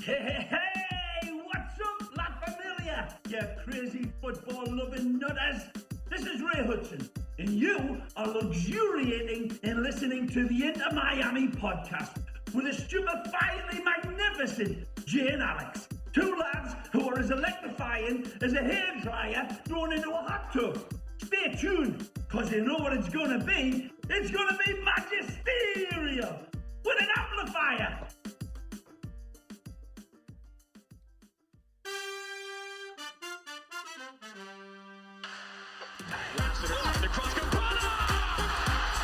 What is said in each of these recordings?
Hey, what's up, La Familia? You crazy football-loving nutters. This is Ray Hudson, and you are luxuriating in listening to the Inter Miami podcast with the stupefyingly magnificent Jay and Alex. Two lads who are as electrifying as a hairdryer thrown into a hot tub. Stay tuned, because you know what it's going to be. It's going to be magisterial with an amplifier. The cross goes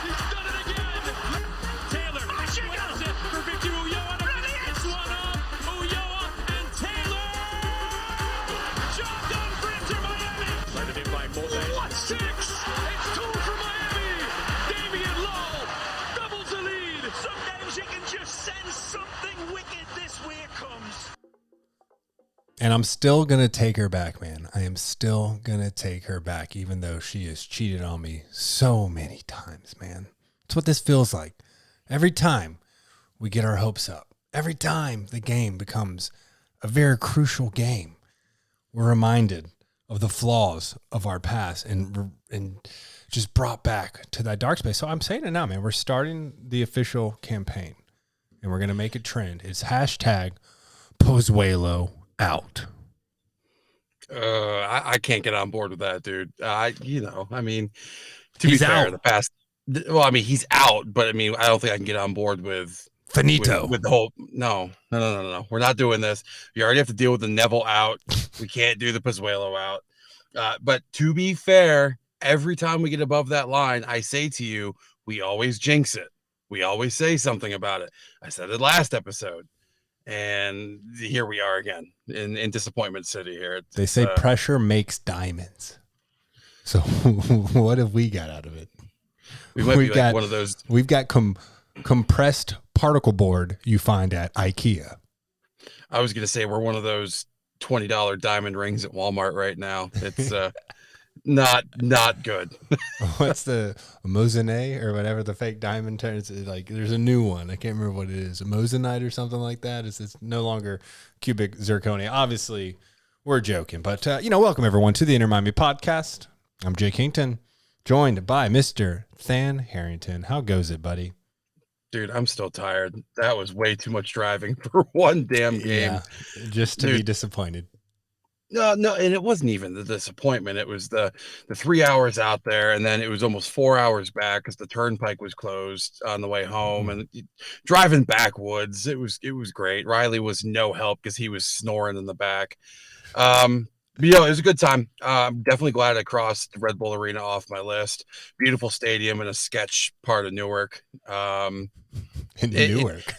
He's done it again. Taylor wins it for Victor Ulloa. It's one up. Ulloa and Taylor. Job done for Inter Miami. Landed in by Mole. 6. It's 2 for Miami. Damian Lowe doubles the lead. Sometimes you can just sense something wicked this way it comes. And I'm still going to take her back, man. I am still going to take her back, even though she has cheated on me so many times, man. That's what this feels like. Every time we get our hopes up, every time the game becomes a very crucial game, we're reminded of the flaws of our past and just brought back to that dark space. So I'm saying it now, man. We're starting the official campaign, and we're going to make it trend. It's hashtag Pozuelo out. I can't get on board with that, dude. To He's be fair, out. the past. Well, I mean, he's out, but I mean, I don't think I can get on board with Finito. with the whole. No. We're not doing this. You already have to deal with the Neville out. We can't do the Pozuelo out. But to be fair, every time we get above that line, I say to you, we always jinx it. We always say something about it. I said it last episode. And here we are again in disappointment city here. They say pressure makes diamonds. So what have we got out of it? We've got one of those. We've got compressed particle board you find at IKEA. I was going to say we're one of those $20 diamond rings at Walmart right now. It's not good. What's the Mosinite or whatever the fake diamond turns? Like there's a new one. I can't remember what it is. A Mosinite or something like that. It's no longer cubic zirconia. Obviously, we're joking, but welcome everyone to the Inter Miami podcast. I'm Jay Kington, joined by Mr. Than Harrington. How goes it, buddy? Dude, I'm still tired. That was way too much driving for one damn game. Yeah, just to be disappointed. No, and it wasn't even the disappointment. It was the 3 hours out there, and then it was almost 4 hours back because the turnpike was closed on the way home, and driving backwoods. It was great. Riley was no help because he was snoring in the back. But, it was a good time. I'm definitely glad I crossed the Red Bull Arena off my list. Beautiful stadium in a sketch part of Newark. Newark.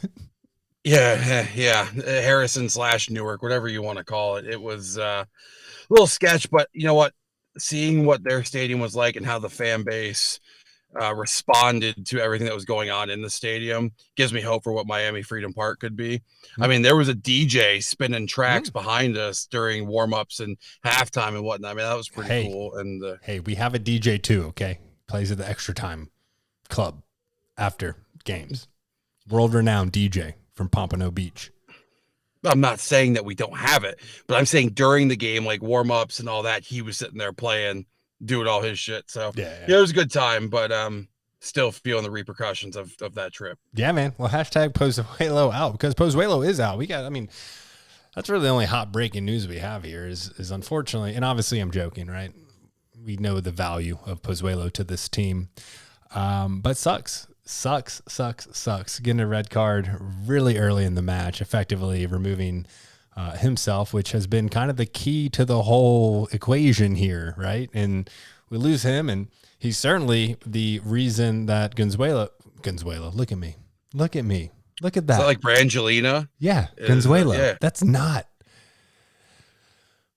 Yeah. Harrison / Newark, whatever you want to call it. It was a little sketch, but you know what? Seeing what their stadium was like and how the fan base responded to everything that was going on in the stadium gives me hope for what Miami Freedom Park could be. I mean, there was a DJ spinning tracks behind us during warm-ups and halftime and whatnot. I mean, that was pretty cool. And hey, we have a DJ too, okay? Plays at the Extra Time Club after games. World-renowned DJ from Pompano Beach. I'm not saying that we don't have it, but I'm saying during the game, like warm-ups and all that, he was sitting there playing, doing all his shit. So yeah, it was a good time, but still feeling the repercussions of that trip. Yeah, man. Well, hashtag Pozuelo out, because Pozuelo is out. That's really the only hot breaking news we have here is unfortunately, and obviously I'm joking, right? We know the value of Pozuelo to this team, but sucks. Getting a red card really early in the match, effectively removing himself, which has been kind of the key to the whole equation here, right? And we lose him, and he's certainly the reason that Gonzuelo, look at me, look at that. Is that like Brangelina? Yeah, Gonzuelo. Yeah. That's not.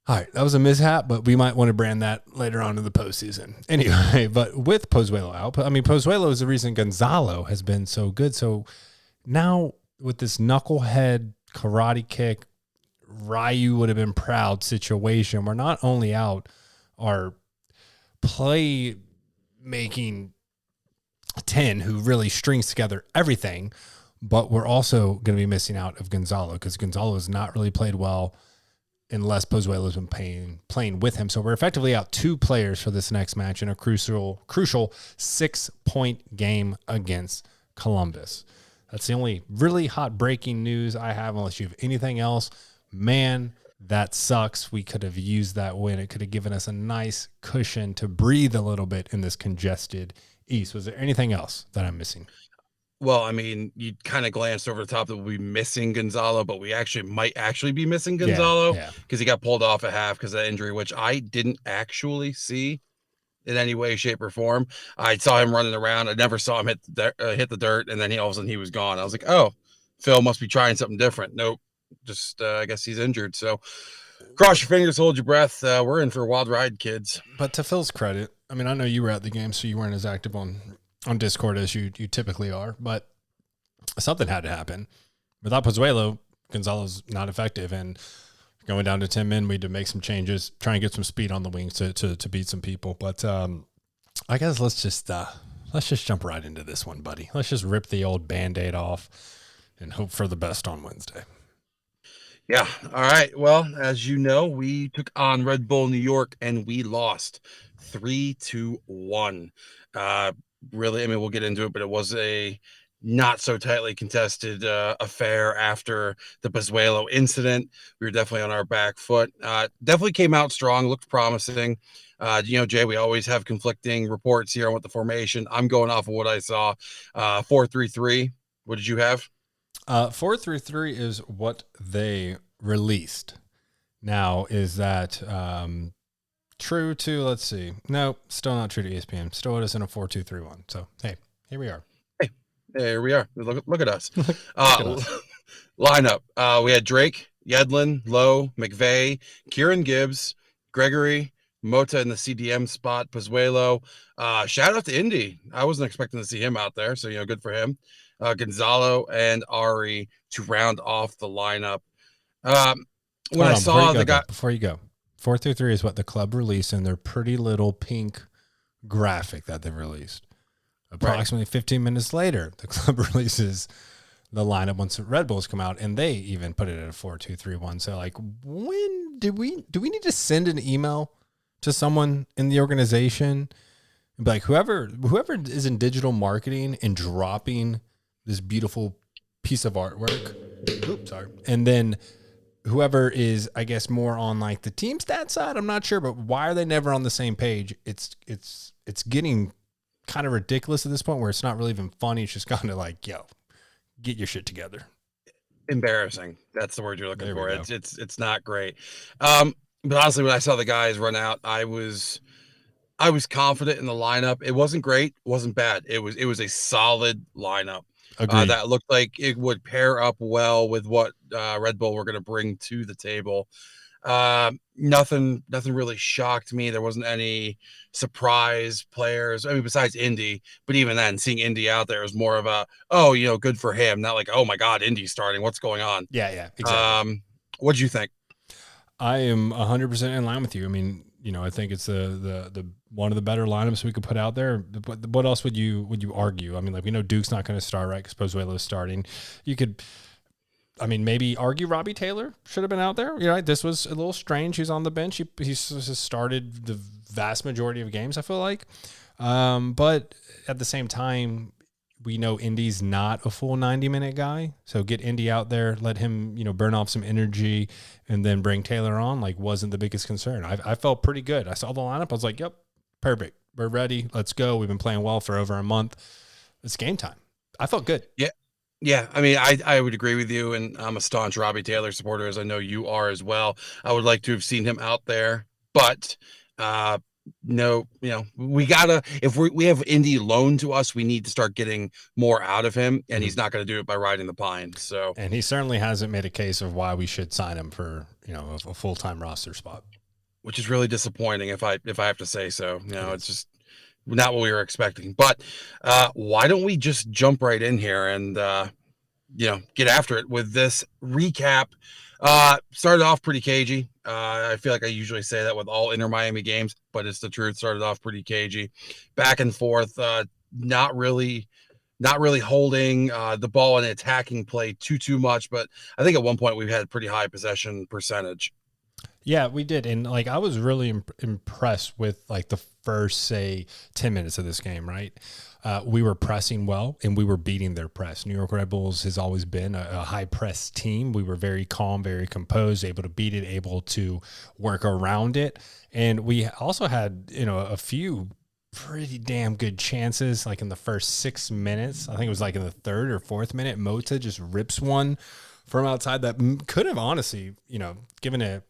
All right, that was a mishap, but we might want to brand that later on in the postseason. Anyway, but with Pozuelo out, I mean, Pozuelo is the reason Gonzalo has been so good. So now with this knucklehead karate kick, Ryu would have been proud situation, we're not only out our play-making 10 who really strings together everything, but we're also going to be missing out of Gonzalo because Gonzalo has not really played well unless Pozuelo has been playing with him. So we're effectively out 2 players for this next match in a crucial 6-point game against Columbus. That's the only really hot breaking news I have, unless you have anything else. Man, that sucks. We could have used that win. It could have given us a nice cushion to breathe a little bit in this congested East. Was there anything else that I'm missing? Well, I mean, you kind of glanced over the top that we'll be missing Gonzalo, but we might be missing Gonzalo because he got pulled off at half because of that injury, which I didn't actually see in any way, shape, or form. I saw him running around. I never saw him hit the dirt, and then all of a sudden he was gone. I was like, oh, Phil must be trying something different. Nope, just I guess he's injured. So cross your fingers, hold your breath. We're in for a wild ride, kids. But to Phil's credit, I mean, I know you were at the game, so you weren't as active on Discord as you typically are, but something had to happen. Without Pozuelo, Gonzalo's not effective, and going down to 10 men, we had to make some changes, try and get some speed on the wings to beat some people. But I guess let's just jump right into this one, buddy. Let's just rip the old Band-Aid off and hope for the best on Wednesday. Yeah. All right. Well, as you know, we took on Red Bull New York and we lost 3-1. Really, I mean, we'll get into it, but it was a not so tightly contested affair after the Pozuelo incident. We were definitely on our back foot. Definitely came out strong, looked promising. Jay, we always have conflicting reports here on what the formation. I'm going off of what I saw. 4-3-3. What did you have? 4-3-3 is what they released. Now, is that true to, let's see. No, still not true to ESPN. Still it is in a 4-2-3-1. So, hey, here we are. Hey, there we are. Look at us. Look at us. Lineup. We had Drake, Yedlin, Lowe, McVeigh, Kieran Gibbs, Gregory, Mota in the CDM spot, Pozuelo. Shout out to Indy. I wasn't expecting to see him out there, so good for him. Gonzalo and Ari to round off the lineup. When I saw the guy before you go, 4-3-3 is what the club released in their pretty little pink graphic that they released. Approximately 15 minutes later, the club releases the lineup once the Red Bulls come out, and they even put it at a 4-2-3-1. So, when do we need to send an email to someone in the organization and be like, whoever is in digital marketing and dropping this beautiful piece of artwork, and then whoever is, I guess, more on the team stat side, I'm not sure, but why are they never on the same page? It's getting kind of ridiculous at this point where it's not really even funny. It's just kind of yo, get your shit together. Embarrassing. That's the word you're looking for. It's not great. But honestly, when I saw the guys run out, I was confident in the lineup. It wasn't great, wasn't bad. It was a solid lineup. That looked like it would pair up well with what Red Bull were going to bring to the table. Nothing really shocked me. There wasn't any surprise players. I mean, besides Indy, but even then, seeing Indy out there was more of a, good for him. Not oh my God, Indy's starting. What's going on? Yeah, exactly. What'd you think? I am 100% in line with you. I mean, I think it's the one of the better lineups we could put out there. What else would you argue? I mean, we know Duke's not going to start, right? Because Pozuelo's starting. You could, maybe argue Robbie Taylor should have been out there. This was a little strange. He's on the bench. He started the vast majority of games, I feel like. But at the same time, we know Indy's not a full 90-minute guy. So get Indy out there, let him, burn off some energy, and then bring Taylor on, wasn't the biggest concern. I felt pretty good. I saw the lineup. I was like, yep, perfect. We're ready. Let's go. We've been playing well for over a month. It's game time. I felt good. Yeah. Yeah, I mean, I would agree with you, and I'm a staunch Robbie Taylor supporter, as I know you are as well. I would like to have seen him out there, but no, we gotta, if we have Indy loaned to us, we need to start getting more out of him, and he's not going to do it by riding the pine. So, and he certainly hasn't made a case of why we should sign him for a full-time roster spot, which is really disappointing if I have to say so. It's just not what we were expecting. But why don't we just jump right in here and get after it with this recap? Started off pretty cagey. I feel like I usually say that with all Inter Miami games, but it's the truth. Started off pretty cagey, back and forth. Not really not really holding the ball in attacking play too much. But I think at one point we had pretty high possession percentage. Yeah, we did. And like, I was really impressed with like the first, say, 10 minutes of this game, right? We were pressing well and we were beating their press. New York Red Bulls has always been a high press team. We were very calm, very composed, able to beat it, able to work around it. And we also had, a few pretty damn good chances, like in the first 6 minutes. I think it was like in the third or fourth minute, Mota just rips one from outside that could have honestly, given it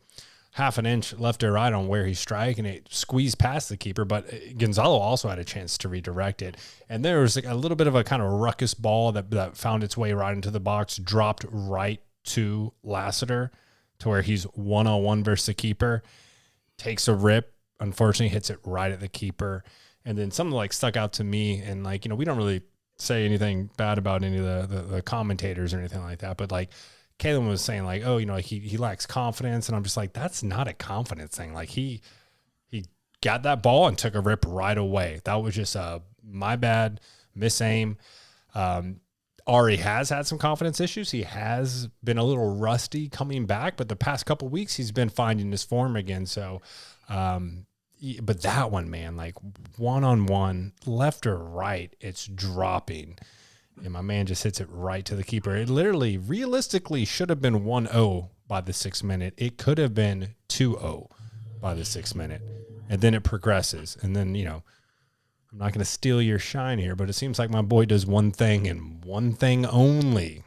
half an inch left or right on where he's striking it, squeezed past the keeper, but Gonzalo also had a chance to redirect it. And there was like a little bit of a kind of ruckus ball that found its way right into the box, dropped right to Lassiter to where he's one-on-one versus the keeper, takes a rip, unfortunately hits it right at the keeper. And then something like stuck out to me, and like, we don't really say anything bad about any of the commentators or anything like that, but like, Kalen was saying like, oh, he lacks confidence. And I'm just like, that's not a confidence thing. Like he got that ball and took a rip right away. That was just my bad, miss aim. Ari has had some confidence issues. He has been a little rusty coming back, but the past couple of weeks he's been finding his form again. So, but that one, man, like one-on-one, left or right, it's dropping. And my man just hits it right to the keeper. It literally, realistically, should have been 1-0 by the 6th minute. It could have been 2-0 by the 6th minute. And then it progresses. And then, I'm not going to steal your shine here, but it seems like my boy does one thing and one thing only.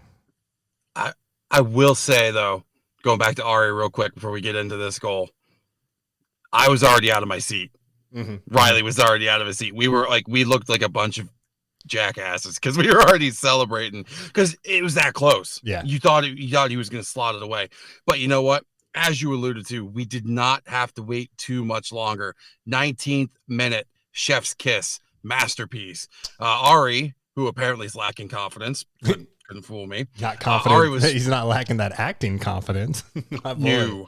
I will say, though, going back to Ari real quick before we get into this goal, I was already out of my seat. Mm-hmm. Riley was already out of his seat. We looked like a bunch of jackasses because we were already celebrating because it was that close. Yeah, you thought he was going to slot it away, but you know what? As you alluded to, we did not have to wait too much longer. 19th minute, chef's kiss, masterpiece. Ari, who apparently is lacking confidence, couldn't fool me. Not confident. He's not lacking that acting confidence. No.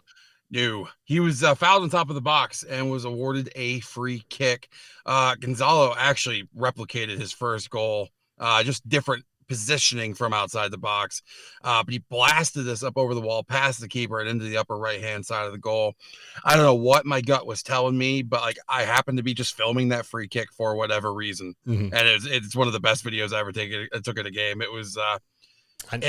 He was fouled on top of the box and was awarded a free kick. Gonzalo actually replicated his first goal, just different positioning from outside the box. But he blasted this up over the wall, past the keeper, and into the upper right-hand side of the goal. I don't know what my gut was telling me, but like I happened to be just filming that free kick for whatever reason. Mm-hmm. And it's one of the best videos I ever took at a game. It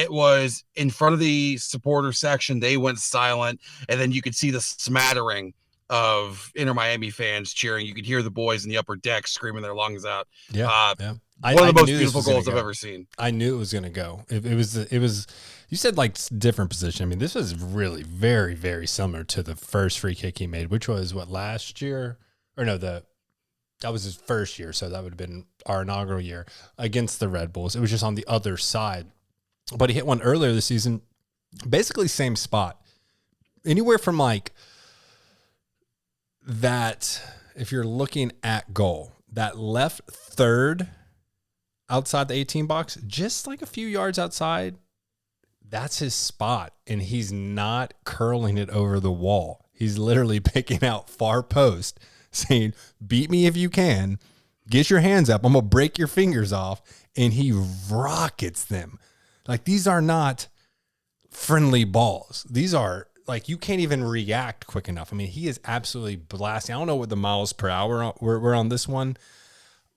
was in front of the supporter section. They went silent, and then you could see the smattering of Inter Miami fans cheering. You could hear the boys in the upper deck screaming their lungs out. Yeah. One of the most beautiful goals I've ever seen. I knew it was going to go. It was. You said like different position. I mean, this was really very, very similar to the first free kick he made, which was last year, or no, that was his first year. So that would have been our inaugural year against the Red Bulls. It was just on the other side. But he hit one earlier this season, basically same spot. Anywhere from like that, if you're looking at goal, that left third outside the 18 box, just like a few yards outside, that's his spot. And he's not curling it over the wall. He's literally picking out far post, saying, beat me if you can, get your hands up, I'm going to break your fingers off. And he rockets them. Like, these are not friendly balls. These are, like, you can't even react quick enough. I mean, he is absolutely blasting. I don't know what the miles per hour were on this one.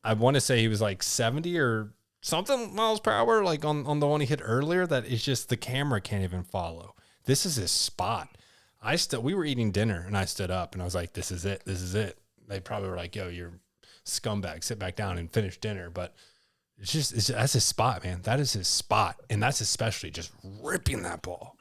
I want to say he was like 70 or something miles per hour, like on the one he hit earlier, that is just the camera can't even follow. This is his spot. We were eating dinner, and I stood up, and I was like, this is it. This is it. They probably were like, yo, you're scumbag. Sit back down and finish dinner. But that's his spot, man. That is his spot. And that's especially just ripping that ball.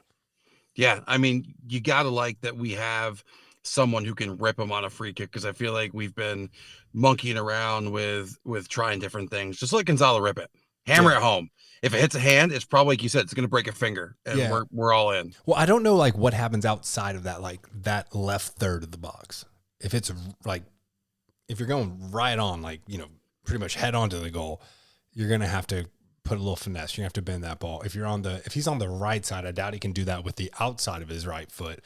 Yeah. I mean, you got to like that we have someone who can rip him on a free kick, because I feel like we've been monkeying around with trying different things. Just let Gonzalo rip it. Hammer it home. If it hits a hand, it's probably, like you said, it's going to break a finger, and we're all in. Well, I don't know like what happens outside of that, like that left third of the box. If it's like, if you're going right on, like, pretty much head on to the goal, you're going to have to put a little finesse. You're going to have to bend that ball. If he's on the right side, I doubt he can do that with the outside of his right foot.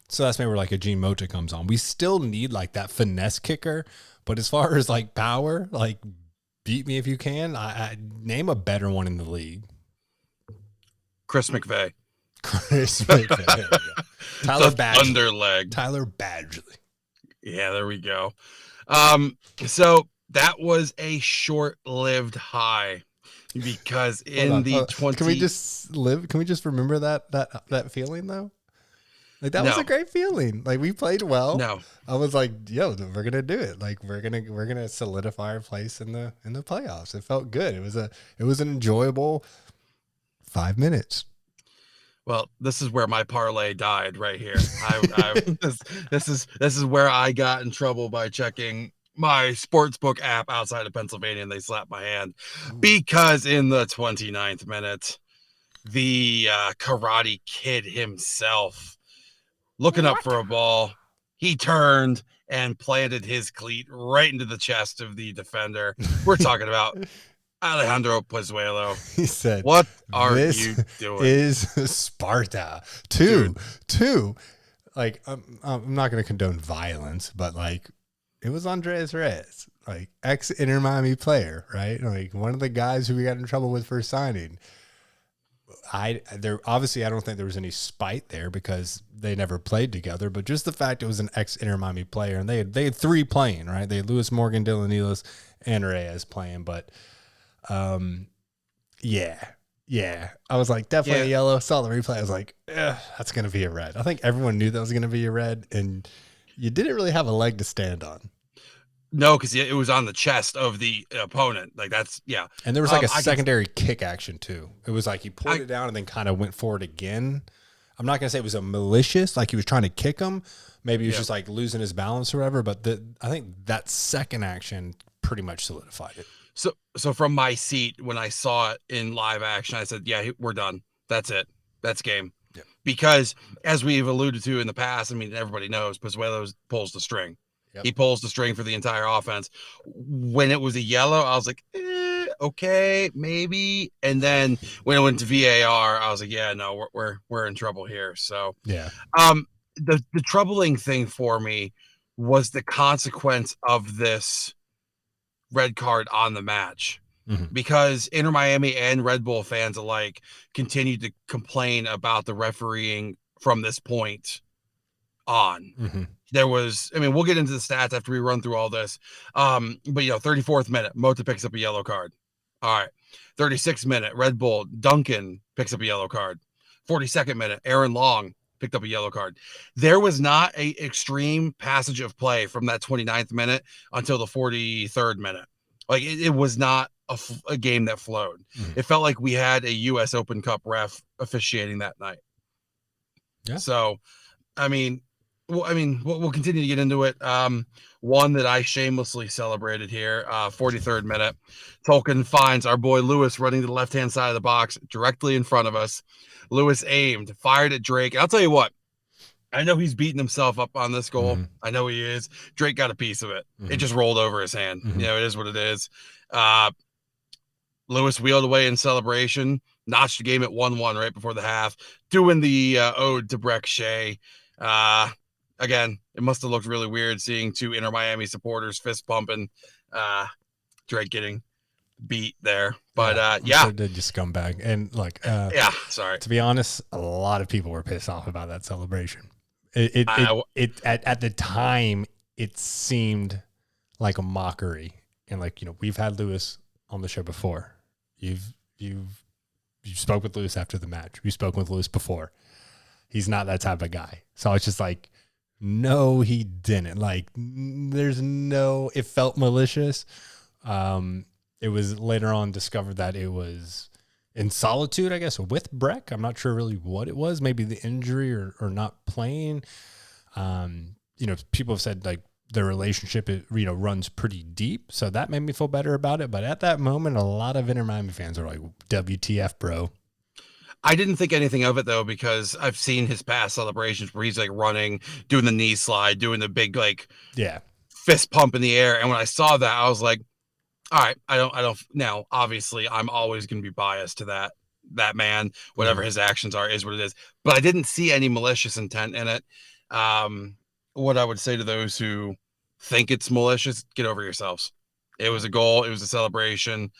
So that's maybe where like a Gene Mota comes on. We still need like that finesse kicker, but as far as like power, like beat me if you can. I name a better one in the league. Chris McVeigh. Chris McVeigh. There we go. Tyler Badgley. Underleg. Tyler Badgley. Yeah, there we go. So that was a short-lived high because in the 20 Can we just remember that feeling though? Like that was a great feeling. Like we played well. No. I was like, yo, we're gonna do it. Like we're gonna solidify our place in the playoffs. It felt good. It was an enjoyable 5 minutes. Well, this is where my parlay died right here. This is where I got in trouble by checking my sportsbook app outside of Pennsylvania, and they slapped my hand because in the 29th minute, the Karate Kid himself, looking up for a ball, he turned and planted his cleat right into the chest of the defender. We're talking about Alejandro Pozuelo. He said, "What are you doing? Is Sparta two? Like I'm not going to condone violence, but like it was Andres Reyes, like ex Inter Miami player, right? Like one of the guys who we got in trouble with for signing. I don't think there was any spite there because they never played together, but just the fact it was an ex Inter Miami player, and they had three playing, right? They had Lewis Morgan, Dylan Nealis, and Reyes playing, but. Yeah. I was like, definitely a yellow. Saw the replay. I was like, that's going to be a red. I think everyone knew that was going to be a red, and you didn't really have a leg to stand on. No, because it was on the chest of the opponent. Like that's, yeah. And there was like a secondary kick action too. It was like he pulled it down and then kind of went forward again. I'm not going to say it was a malicious, like he was trying to kick him. Maybe he was just like losing his balance or whatever. But I think that second action pretty much solidified it. So from my seat, when I saw it in live action, I said, yeah, we're done. That's it. That's game. Yeah. Because as we've alluded to in the past, I mean, everybody knows Pozuelo pulls the string. Yep. He pulls the string for the entire offense. When it was a yellow, I was like, okay, maybe. And then when it went to VAR, I was like, yeah, no, we're in trouble here. So yeah. The troubling thing for me was the consequence of this red card on the match, because Inter Miami and Red Bull fans alike continued to complain about the refereeing from this point on. There was, I mean, we'll get into the stats after we run through all this. But 34th minute, Mota picks up a yellow card. All right. 36th minute, Red Bull, Duncan picks up a yellow card. 42nd minute, Aaron Long picked up a yellow card. There was not a extreme passage of play from that 29th minute until the 43rd minute. Like it was not a game that flowed. It felt like we had a U.S. Open Cup ref officiating that night. Yeah. So, we'll continue to get into it. One that I shamelessly celebrated here, 43rd minute. Tolkien finds our boy Lewis running to the left-hand side of the box directly in front of us. Lewis aimed, fired at Drake. I'll tell you what, I know he's beating himself up on this goal. I know he is. Drake got a piece of it. It just rolled over his hand. It is what it is. Lewis wheeled away in celebration, notched the game at 1-1 right before the half, doing the ode to Breck Shea. Again, it must have looked really weird seeing two Inter Miami supporters fist pumping, Drake getting beat there. But sure did you scumbag. And like, sorry. To be honest, a lot of people were pissed off about that celebration. At the time, it seemed like a mockery. And like, we've had Lewis on the show before. You spoke with Lewis after the match. You spoke with Lewis before. He's not that type of guy. So it's just like, no, he didn't. Like, it felt malicious. It was later on discovered that it was in solitude, I guess, with Breck. I'm not sure really what it was. Maybe the injury or not playing. People have said like their relationship, runs pretty deep. So that made me feel better about it. But at that moment, a lot of Inter Miami fans are like, WTF, bro. I didn't think anything of it, though, because I've seen his past celebrations where he's like running, doing the knee slide, doing the big, fist pump in the air. And when I saw that, I was like, all right, I don't now, obviously I'm always going to be biased to that man, whatever his actions are is what it is, but I didn't see any malicious intent in it. What I would say to those who think it's malicious, get over yourselves. It was a goal. It was a celebration.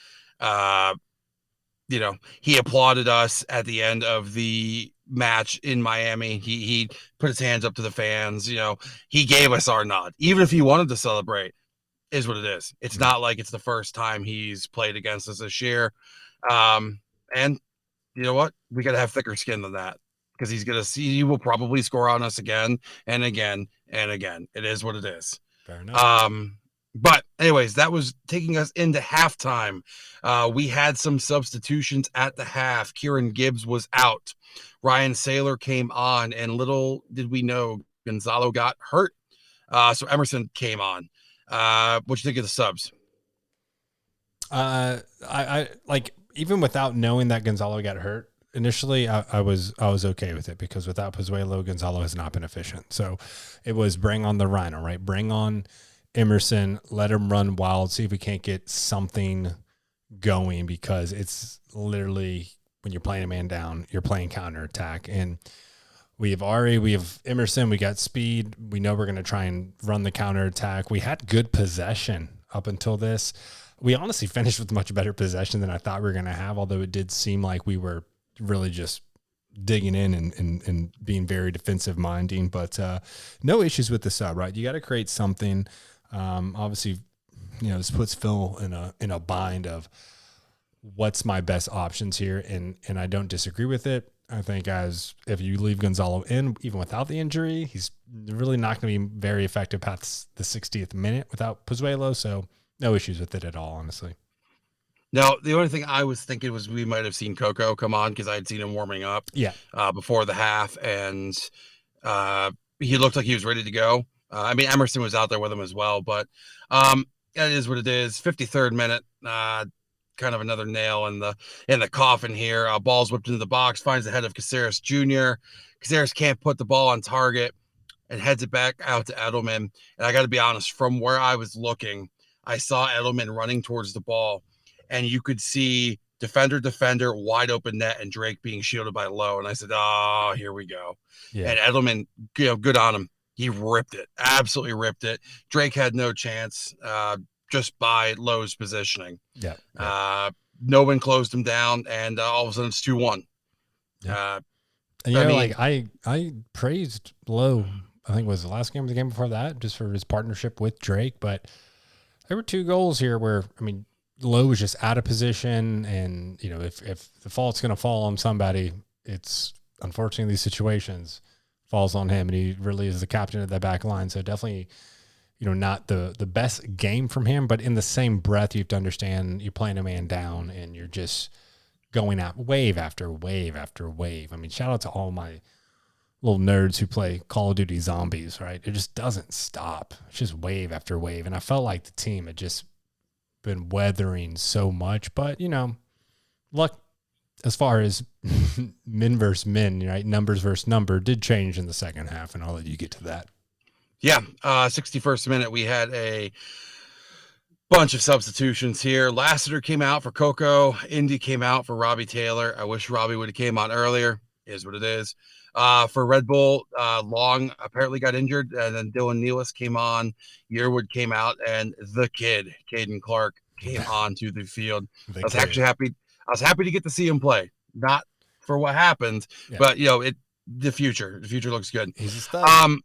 He applauded us at the end of the match in Miami. He put his hands up to the fans. He gave us our nod. Even if he wanted to celebrate, is what it is. It's not like it's the first time he's played against us this year. And you know what? We got to have thicker skin than that, because he will probably score on us again and again and again. It is what it is. Fair enough. But anyways, that was taking us into halftime. We had some substitutions at the half. Kieran Gibbs was out. Ryan Saylor came on, and little did we know Gonzalo got hurt. So Emerson came on. What you think of the subs? I like, even without knowing that Gonzalo got hurt initially, I was okay with it, because without Pozuelo, Gonzalo has not been efficient. So it was bring on the Rhino, right? Bring on Emerson, let him run wild, see if we can't get something going, because it's literally, when you're playing a man down, you're playing counterattack. And we have Emerson, we got speed. We know we're going to try and run the counterattack. We had good possession up until this. We honestly finished with much better possession than I thought we were going to have, although it did seem like we were really just digging in and being very defensive minding. But no issues with the sub, right? You got to create something. Obviously, this puts Phil in a bind of what's my best options here, and I don't disagree with it. I think if you leave Gonzalo in, even without the injury, he's really not going to be very effective past the 60th minute without Pozuelo. So no issues with it at all, honestly. No, the only thing I was thinking was we might have seen Coco come on, because I had seen him warming up before the half, and he looked like he was ready to go. Emerson was out there with him as well, but it is what it is. 53rd minute, kind of another nail in the coffin here. Ball's whipped into the box, finds the head of Caceres Jr. Caceres can't put the ball on target and heads it back out to Edelman. And I got to be honest, from where I was looking, I saw Edelman running towards the ball, and you could see defender, wide open net, and Drake being shielded by Lowe. And I said, oh, here we go. Yeah. And Edelman, good on him. He ripped it, absolutely ripped it. Drake had no chance just by Lowe's positioning. Yeah. No one closed him down, and all of a sudden it's 2-1. Yeah. I praised Lowe, I think it was the last game or the game before that, just for his partnership with Drake. But there were two goals here where, Lowe was just out of position, and if the fault's going to fall on somebody, it's unfortunately these situations falls on him, and he really is the captain of that back line. So definitely, not the best game from him, but in the same breath, you have to understand you're playing a man down, and you're just going out wave after wave after wave. Shout out to all my little nerds who play Call of Duty Zombies, right? It just doesn't stop. It's just wave after wave. And I felt like the team had just been weathering so much, but luck as far as men versus men, right? Numbers versus number did change in the second half, and I'll let you get to that. Yeah. 61st minute, we had a bunch of substitutions here. Lassiter came out for Coco. Indy came out for Robbie Taylor. I wish Robbie would have came on earlier. Is what it is. For Red Bull, Long apparently got injured, and then Dylan Nealis came on. Yearwood came out, and the kid, Caden Clark, came onto the field. I was actually happy. I was happy to get to see him play, not for what happened, but the future looks good. He's a stud.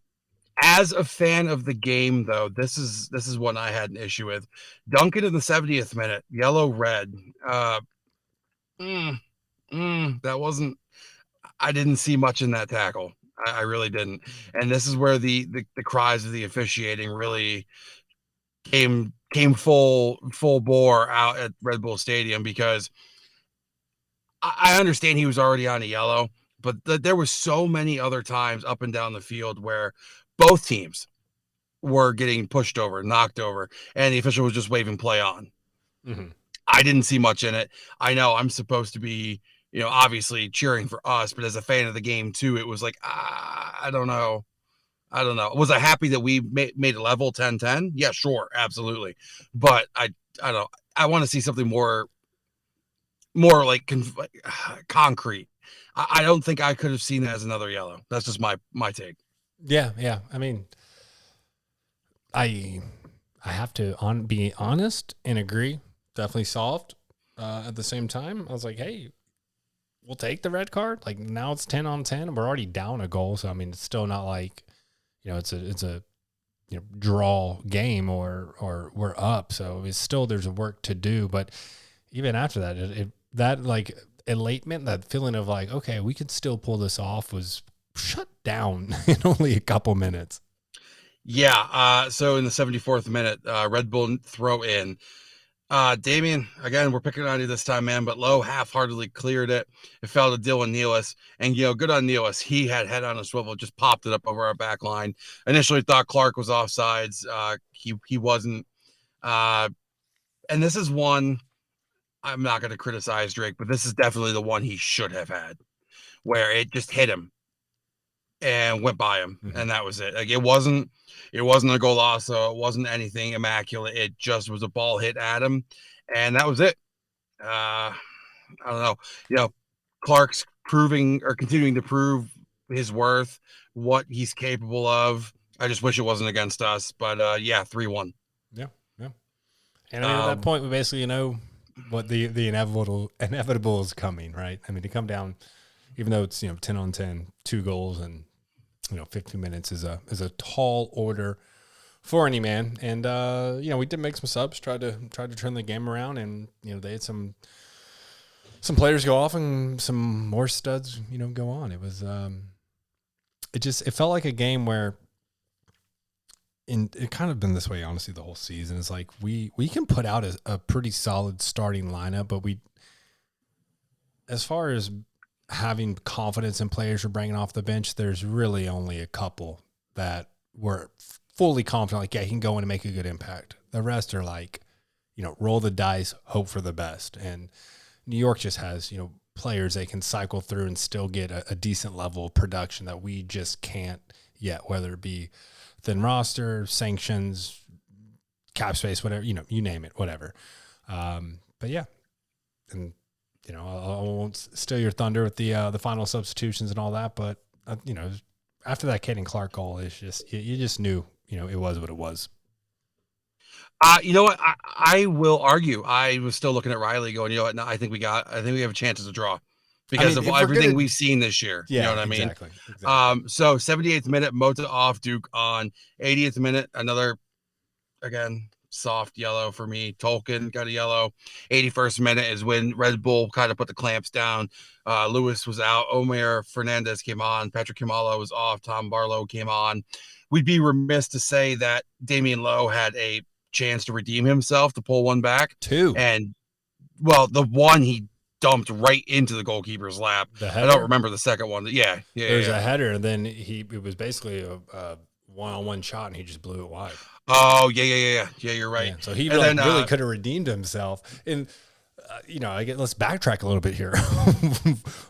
As a fan of the game, though, this is one I had an issue with. Duncan in the 70th minute, yellow red. That wasn't. I didn't see much in that tackle. I really didn't. And this is where the cries of the officiating really came full bore out at Red Bull Stadium, because I understand he was already on a yellow, but there was so many other times up and down the field where both teams were getting pushed over, knocked over, and the official was just waving play on. Mm-hmm. I didn't see much in it. I know I'm supposed to be, obviously cheering for us, but as a fan of the game too, it was like, I don't know. Was I happy that we made a level 10-10? Yeah, sure. Absolutely. But I don't, I want to see something more like concrete. I don't think I could have seen that as another yellow. That's just my take. Yeah. I I have to be honest and agree. Definitely soft. At the same time, I was like, hey, we'll take the red card. Like now it's 10 on 10. We're already down a goal. So, I mean, it's still not like, it's a draw game or we're up. So it's still, there's work to do. But even after that, that like elatement, that feeling of like, okay, we can still pull this off was shut down in only a couple minutes. Yeah. So in the 74th minute, Red Bull throw in. Damien, again, we're picking on you this time, man, but Lowe half-heartedly cleared it. It fell to Dylan Nealis, and, good on Nealis. He had head on a swivel, just popped it up over our back line. Initially thought Clark was offsides. He wasn't. And this is one, I'm not going to criticize Drake, but this is definitely the one he should have had, where it just hit him and went by him, and that was it. Like it wasn't a golazo, it wasn't anything immaculate. It just was a ball hit at him, and that was it. I don't know. Clark's continuing to prove his worth, what he's capable of. I just wish it wasn't against us, but 3-1. Yeah. And I mean, at that point, we basically know what the inevitable is coming, right? I mean, to come down, even though it's 10 on 10, 2 goals, and 15 minutes is a tall order for any man. And we did make some subs, tried to turn the game around, and they had some players go off and some more studs go on. It was it felt like a game where. It kind of been this way, honestly, the whole season. It's like we can put out a pretty solid starting lineup, but as far as having confidence in players we're bringing off the bench, there's really only a couple that were fully confident, like, yeah, he can go in and make a good impact. The rest are like, roll the dice, hope for the best. And New York just has, players they can cycle through and still get a decent level of production that we just can't yet, whether it be thin roster, sanctions, cap space, whatever, you name it, whatever. But yeah, and I won't steal your thunder with the final substitutions and all that, but after that Caden Clark goal, it's just you just knew it was what it was. You know what? I will argue. I was still looking at Riley going, no, I think we have a chance to draw. Because of everything we've seen this year. Yeah, you know what I mean? Exactly. So 78th minute, Mota off, Duke on. 80th minute, another, again, soft yellow for me. Tolkien got a yellow. 81st minute is when Red Bull kind of put the clamps down. Lewis was out. Omer Fernandez came on. Patrick Kimala was off. Tom Barlow came on. We'd be remiss to say that Damian Lowe had a chance to redeem himself, to pull one back. 2. And, well, the one he dumped right into the goalkeeper's lap. I don't remember the second one. Yeah. There's a header, and then it was basically a one-on-one shot, and he just blew it wide. Oh, yeah. You're right. Yeah, so he really could have redeemed himself. And let's backtrack a little bit here.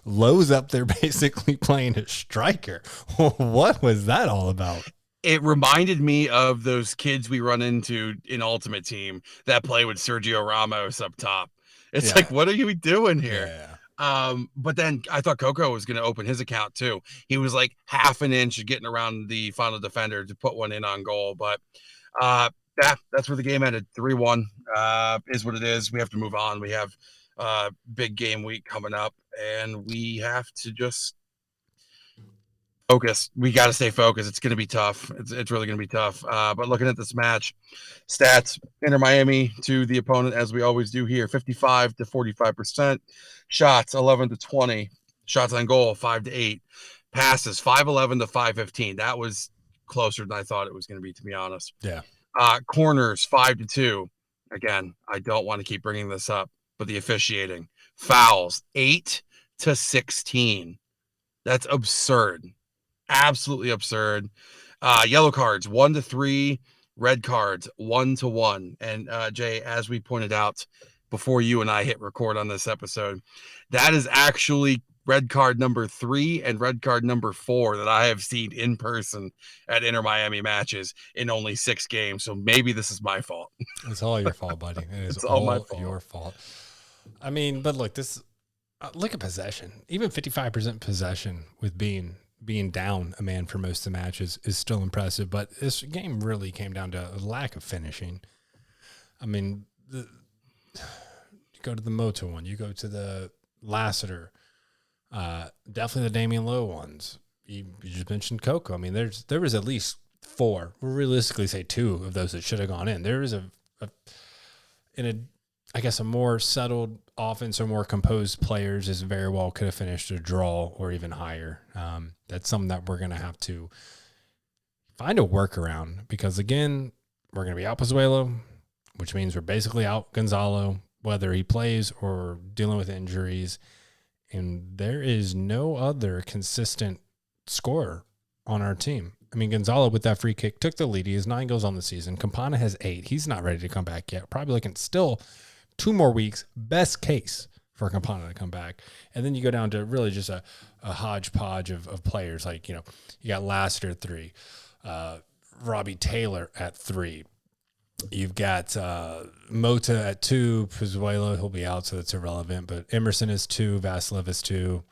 Lowe's up there basically playing a striker. What was that all about? It reminded me of those kids we run into in Ultimate Team that play with Sergio Ramos up top. It's like, what are you doing here? Yeah. But then I thought Coco was going to open his account too. He was like half an inch getting around the final defender to put one in on goal. But that's where the game ended. 3-1 is what it is. We have to move on. We have big game week coming up, and we have to just focus. We got to stay focused. It's going to be tough. It's really going to be tough. But looking at this match, stats, Inter Miami to the opponent, as we always do here, 55 to 45%. Shots, 11 to 20. Shots on goal, 5 to 8. Passes, 511 to 515. That was closer than I thought it was going to be, to be honest. Yeah. Corners, 5 to 2. Again, I don't want to keep bringing this up, but the officiating. Fouls, 8 to 16. That's absurd. Absolutely absurd. Yellow cards, 1 to 3. Red cards, 1 to 1. And Jay, as we pointed out before you and I hit record on this episode, that is actually red card number 3 and red card number 4 that I have seen in person at Inter Miami matches in only 6 games. So maybe this is my fault. It's all your fault, buddy. It's all my fault. Your fault. I mean, but look, look at possession. Even 55% possession with being being down a man for most of the matches is still impressive, but this game really came down to a lack of finishing. I mean, you go to the Moto one, you go to the Lassiter, definitely the Damian Lowe ones. You just mentioned Coco. I mean, there was at least 4. We'll realistically say 2 of those that should have gone in. There is I guess a more settled offense or more composed players is very well could have finished a draw or even higher. That's something that we're going to have to find a workaround because, again, we're going to be out Pozuelo, which means we're basically out Gonzalo, whether he plays or dealing with injuries. And there is no other consistent scorer on our team. I mean, Gonzalo with that free kick took the lead. He has 9 goals on the season. Campana has 8. He's not ready to come back yet. Probably looking still 2 more weeks, best case for Campana to come back. And then you go down to really just a hodgepodge of players. Like, you got Lassiter at 3, Robbie Taylor at 3. You've got Mota at 2, Pozuelo, he'll be out, so that's irrelevant. But Emerson is 2, Vasilev is 2,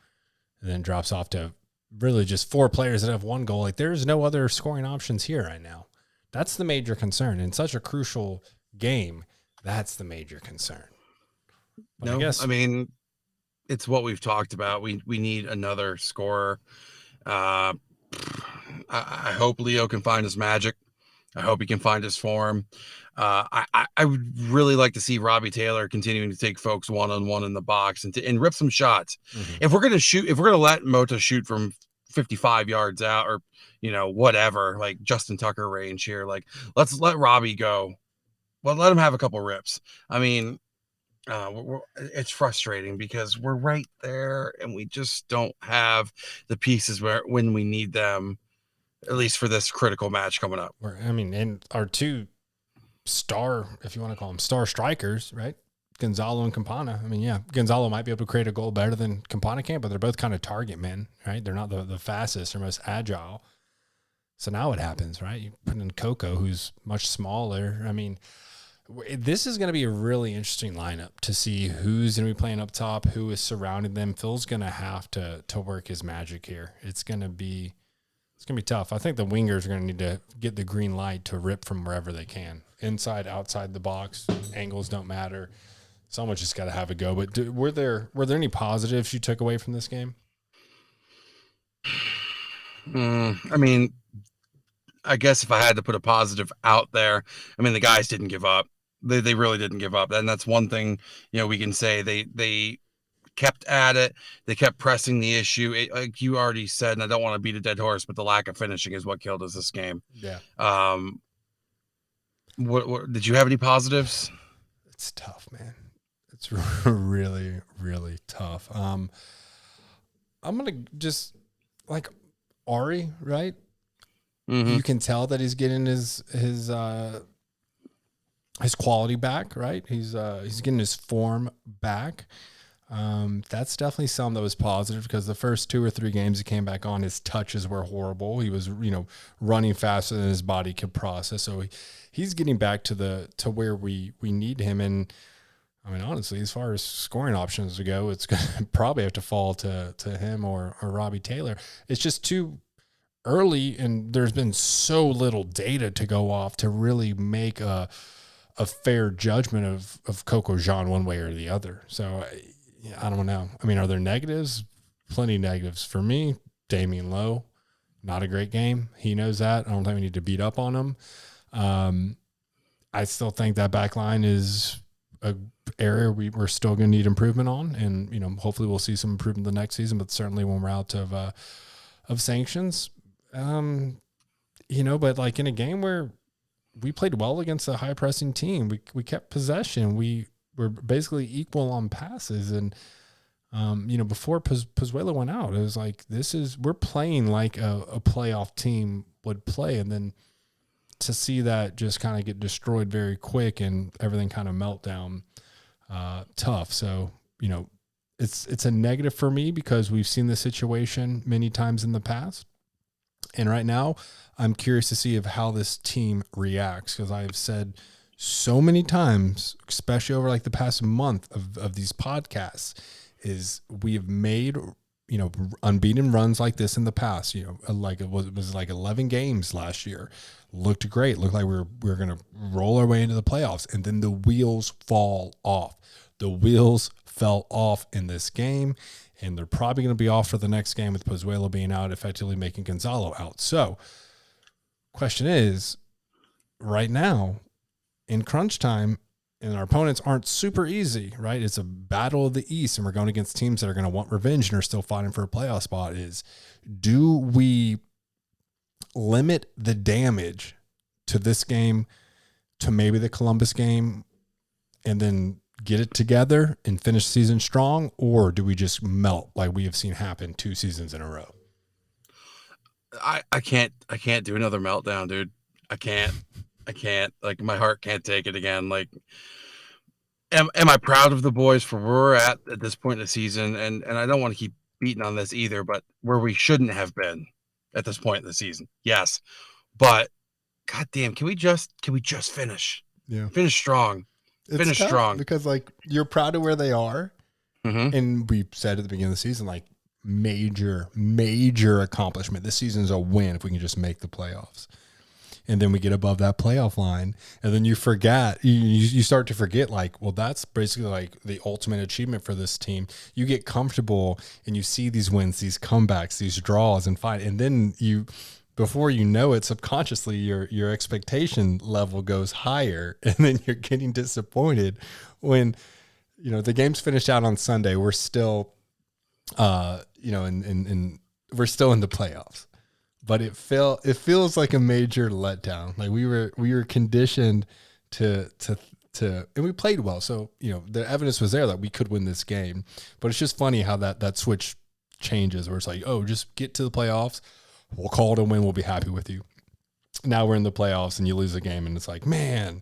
and then drops off to really just 4 players that have 1 goal. Like, there's no other scoring options here right now. That's the major concern. In such a crucial game, that's the major concern. But I mean, it's what we've talked about. We need another scorer. I hope Leo can find his magic. I hope he can find his form. I would really like to see Robbie Taylor continuing to take folks one-on-one in the box and rip some shots. Mm-hmm. If we're going to let Mota shoot from 55 yards out or, whatever, like Justin Tucker range here, like let's let Robbie go. Well, let him have a couple rips. I mean, it's frustrating because we're right there and we just don't have the pieces when we need them, at least for this critical match coming up. And our 2 star, if you want to call them star strikers, right? Gonzalo and Campana. I mean, yeah, Gonzalo might be able to create a goal better than Campana can, but they're both kind of target men, right? They're not the fastest or most agile. So now what happens, right? You put in Coco, who's much smaller. I mean, this is going to be a really interesting lineup to see who's going to be playing up top, who is surrounding them. Phil's going to have to work his magic here. It's going to be tough. I think the wingers are going to need to get the green light to rip from wherever they can. Inside, outside the box, angles don't matter. Someone's just got to have a go. But were there any positives you took away from this game? I mean, I guess if I had to put a positive out there, I mean, the guys didn't give up. They really didn't give up. And that's one thing, we can say they kept at it. They kept pressing the issue. Like you already said, and I don't want to beat a dead horse, but the lack of finishing is what killed us this game. Yeah. What did you have any positives? It's tough, man. It's really, really tough. I'm going to just like Ari, right? Mm-hmm. You can tell that he's getting his quality back, right? He's getting his form back. That's definitely something that was positive because the first 2 or 3 games he came back on, his touches were horrible. He was, running faster than his body could process. So he's getting back to where we need him. And I mean, honestly, as far as scoring options go, it's going to probably have to fall to him or Robbie Taylor. It's just too early, and there's been so little data to go off to really make a fair judgment of Coco Jean one way or the other. So I don't know. I mean, are there negatives? Plenty of negatives. For me, Damian Lowe, not a great game. He knows that. I don't think we need to beat up on him. I still think that back line is a area we're still going to need improvement on. And, hopefully we'll see some improvement the next season, but certainly when we're out of sanctions. But like in a game where we played well against a high pressing team, we kept possession. We were basically equal on passes. And, before Pozuelo went out, it was like, we're playing like a playoff team would play. And then to see that just kind of get destroyed very quick and everything kind of melt down, tough. So, it's a negative for me because we've seen this situation many times in the past. And right now I'm curious to see how this team reacts, because I've said so many times, especially over like the past month of these podcasts, is we have made, unbeaten runs like this in the past, like it was like 11 games last year, looked great. Looked like we were going to roll our way into the playoffs. And then the wheels fall off. The wheels fell off in this game, and they're probably going to be off for the next game with Pozuelo being out, effectively making Gonzalo out. So question is, right now in crunch time, and our opponents aren't super easy, right? It's a battle of the East, and we're going against teams that are going to want revenge and are still fighting for a playoff spot. Do we limit the damage to this game, to maybe the Columbus game, and then get it together and finish the season strong? Or do we just melt like we have seen happen 2 seasons in a row? I can't do another meltdown, dude. I can't. Like, my heart can't take it again. Like, am I proud of the boys for where we're at this point in the season? And I don't want to keep beating on this either, but where we shouldn't have been at this point in the season. Yes. But goddamn, can we just finish? Yeah. Finish strong. It's tough strong. Because like, you're proud of where they are. Mm-hmm. And we said at the beginning of the season, like, major accomplishment. This season's a win if we can just make the playoffs. And then we get above that playoff line, and then you forget, you start to forget, like, well, that's basically like the ultimate achievement for this team. You get comfortable and you see these wins, these comebacks, these draws and fight. And then before you know it, subconsciously your expectation level goes higher, and then you're getting disappointed when, the game's finished out on Sunday. We're still, and we're still in the playoffs. But it feels like a major letdown. Like we were conditioned to and we played well. So, the evidence was there that we could win this game. But it's just funny how that switch changes, where it's like, oh, just get to the playoffs. We'll call it a win. We'll be happy with you. Now we're in the playoffs and you lose a game, and it's like, man,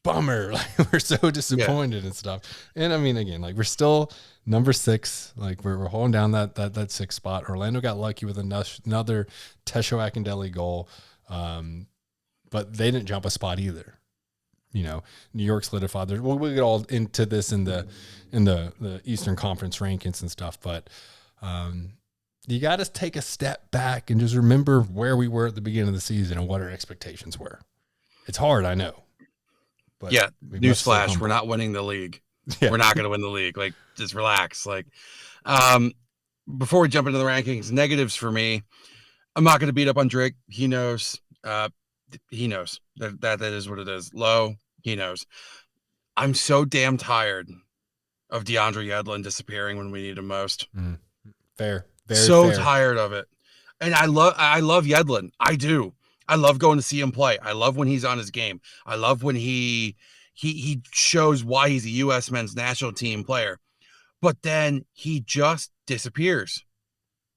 bummer. Like, we're so disappointed and stuff. And I mean, again, like, we're still number 6, like we're holding down that 6th spot. Orlando got lucky with another Tesho Akindele goal, but they didn't jump a spot either. New York solidified. We'll get all into this in the Eastern Conference rankings and stuff, but you got to take a step back and just remember where we were at the beginning of the season and what our expectations were. It's hard, I know. But yeah, newsflash, we're not winning the league. Yeah. We're not going to win the league. Like, just relax. Like, before we jump into the rankings, negatives for me, I'm not going to beat up on Drake. He knows. He knows that is what it is. Low, he knows. I'm so damn tired of DeAndre Yedlin disappearing when we need him most. Fair. Very tired of it. And I love Yedlin. I do. I love going to see him play. I love when he's on his game. I love when he shows why he's a U.S. men's national team player. But then he just disappears.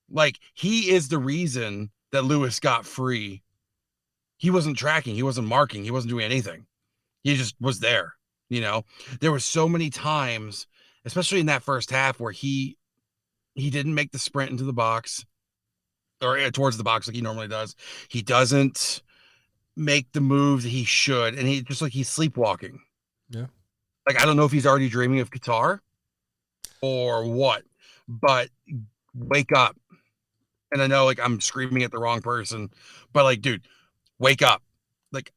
Like, he is the reason that Lewis got free. He wasn't tracking. He wasn't marking. He wasn't doing anything. He just was there. There were so many times, especially in that first half, where he didn't make the sprint into the box or towards the box like he normally does. He doesn't make the moves that he should. And he's sleepwalking. Yeah. Like, I don't know if he's already dreaming of Qatar or what, but wake up. And I know, like, I'm screaming at the wrong person, but, like, dude, wake up. Like,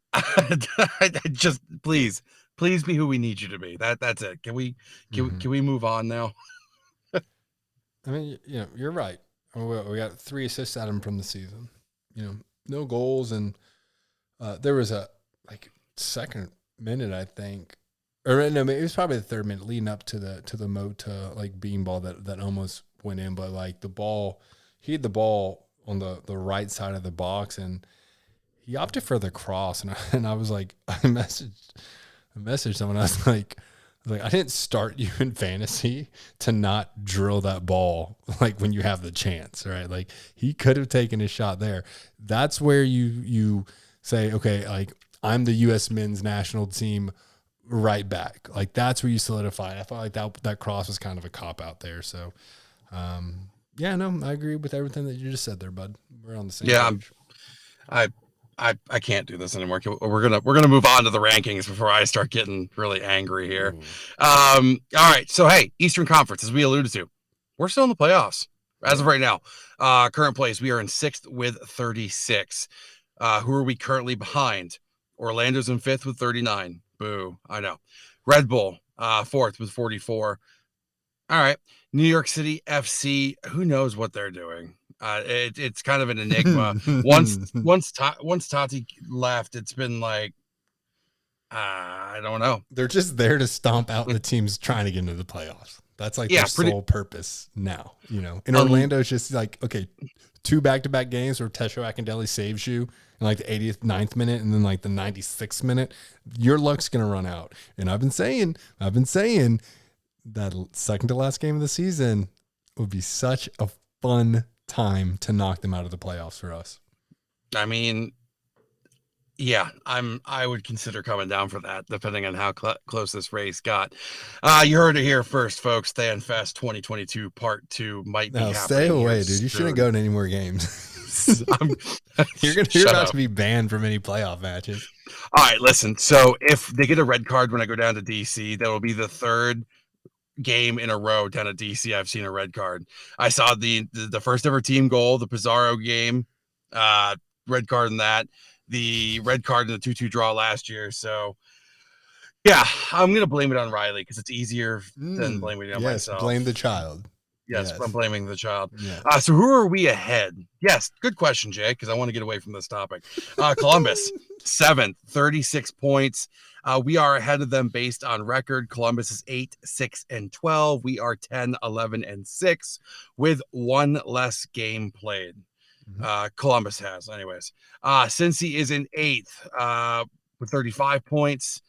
just please be who we need you to be. That's it. Can we move on now? I mean, you're right. We got 3 assists at him from the season. No goals, and there was a second minute, I think, or no, it was probably the 3rd minute leading up to the Mota beanball that almost went in, but like he had the ball on the right side of the box, and he opted for the cross, and I was like, I messaged someone. I was like, I didn't start you in fantasy to not drill that ball like when you have the chance, right? Like, he could have taken his shot there. That's where you say, okay, like, I'm the U.S. men's national team right back. Like, that's where you solidify. I felt like that cross was kind of a cop out there. So, yeah, no, I agree with everything that you just said there, bud. We're on the same page. I can't do this anymore. We're gonna move on to the rankings before I start getting really angry here. All right. So, hey, Eastern Conference, as we alluded to, we're still in the playoffs. As of right now, current place, we are in 6th with 36. Who are we currently behind? Orlando's in 5th with 39. Boo. I know. Red Bull, 4th with 44. All right. New York City FC, who knows what they're doing? It's kind of an enigma. Once Tati left, it's been like, I don't know. They're just there to stomp out the teams trying to get into the playoffs. That's like their sole purpose now, you know. In Orlando, it's just like, okay, 2 back-to-back games where Tesho Akindele saves you in like the 89th minute and then like the 96th minute. Your luck's going to run out. And I've been saying that second to last game of the season would be such a fun time to knock them out of the playoffs for us. I mean, yeah, I would consider coming down for that, depending on how close this race got. You heard it here first, folks. FanFest 2022 Part 2 might be happening. Stay away, dude. You shouldn't go to any more games. You're about to be banned from any playoff matches. All right, listen. So if they get a red card when I go down to DC, that will be the 3rd game in a row down at DC I've seen a red card. I saw the first ever team goal, the Pizarro game, red card in that. The red card in the 2-2 draw last year. So, yeah, I'm going to blame it on Riley because it's easier than blaming it on myself. Blame the child. Yes, I'm blaming the child. Yeah. So who are we ahead? Yes, good question, Jay, because I want to get away from this topic. Columbus, 7th, 36 points. We are ahead of them based on record. Columbus is 8, 6, and 12. We are 10, 11, and 6 with 1 less game played. Columbus has, anyways. Cincy is in 8th with 35 points.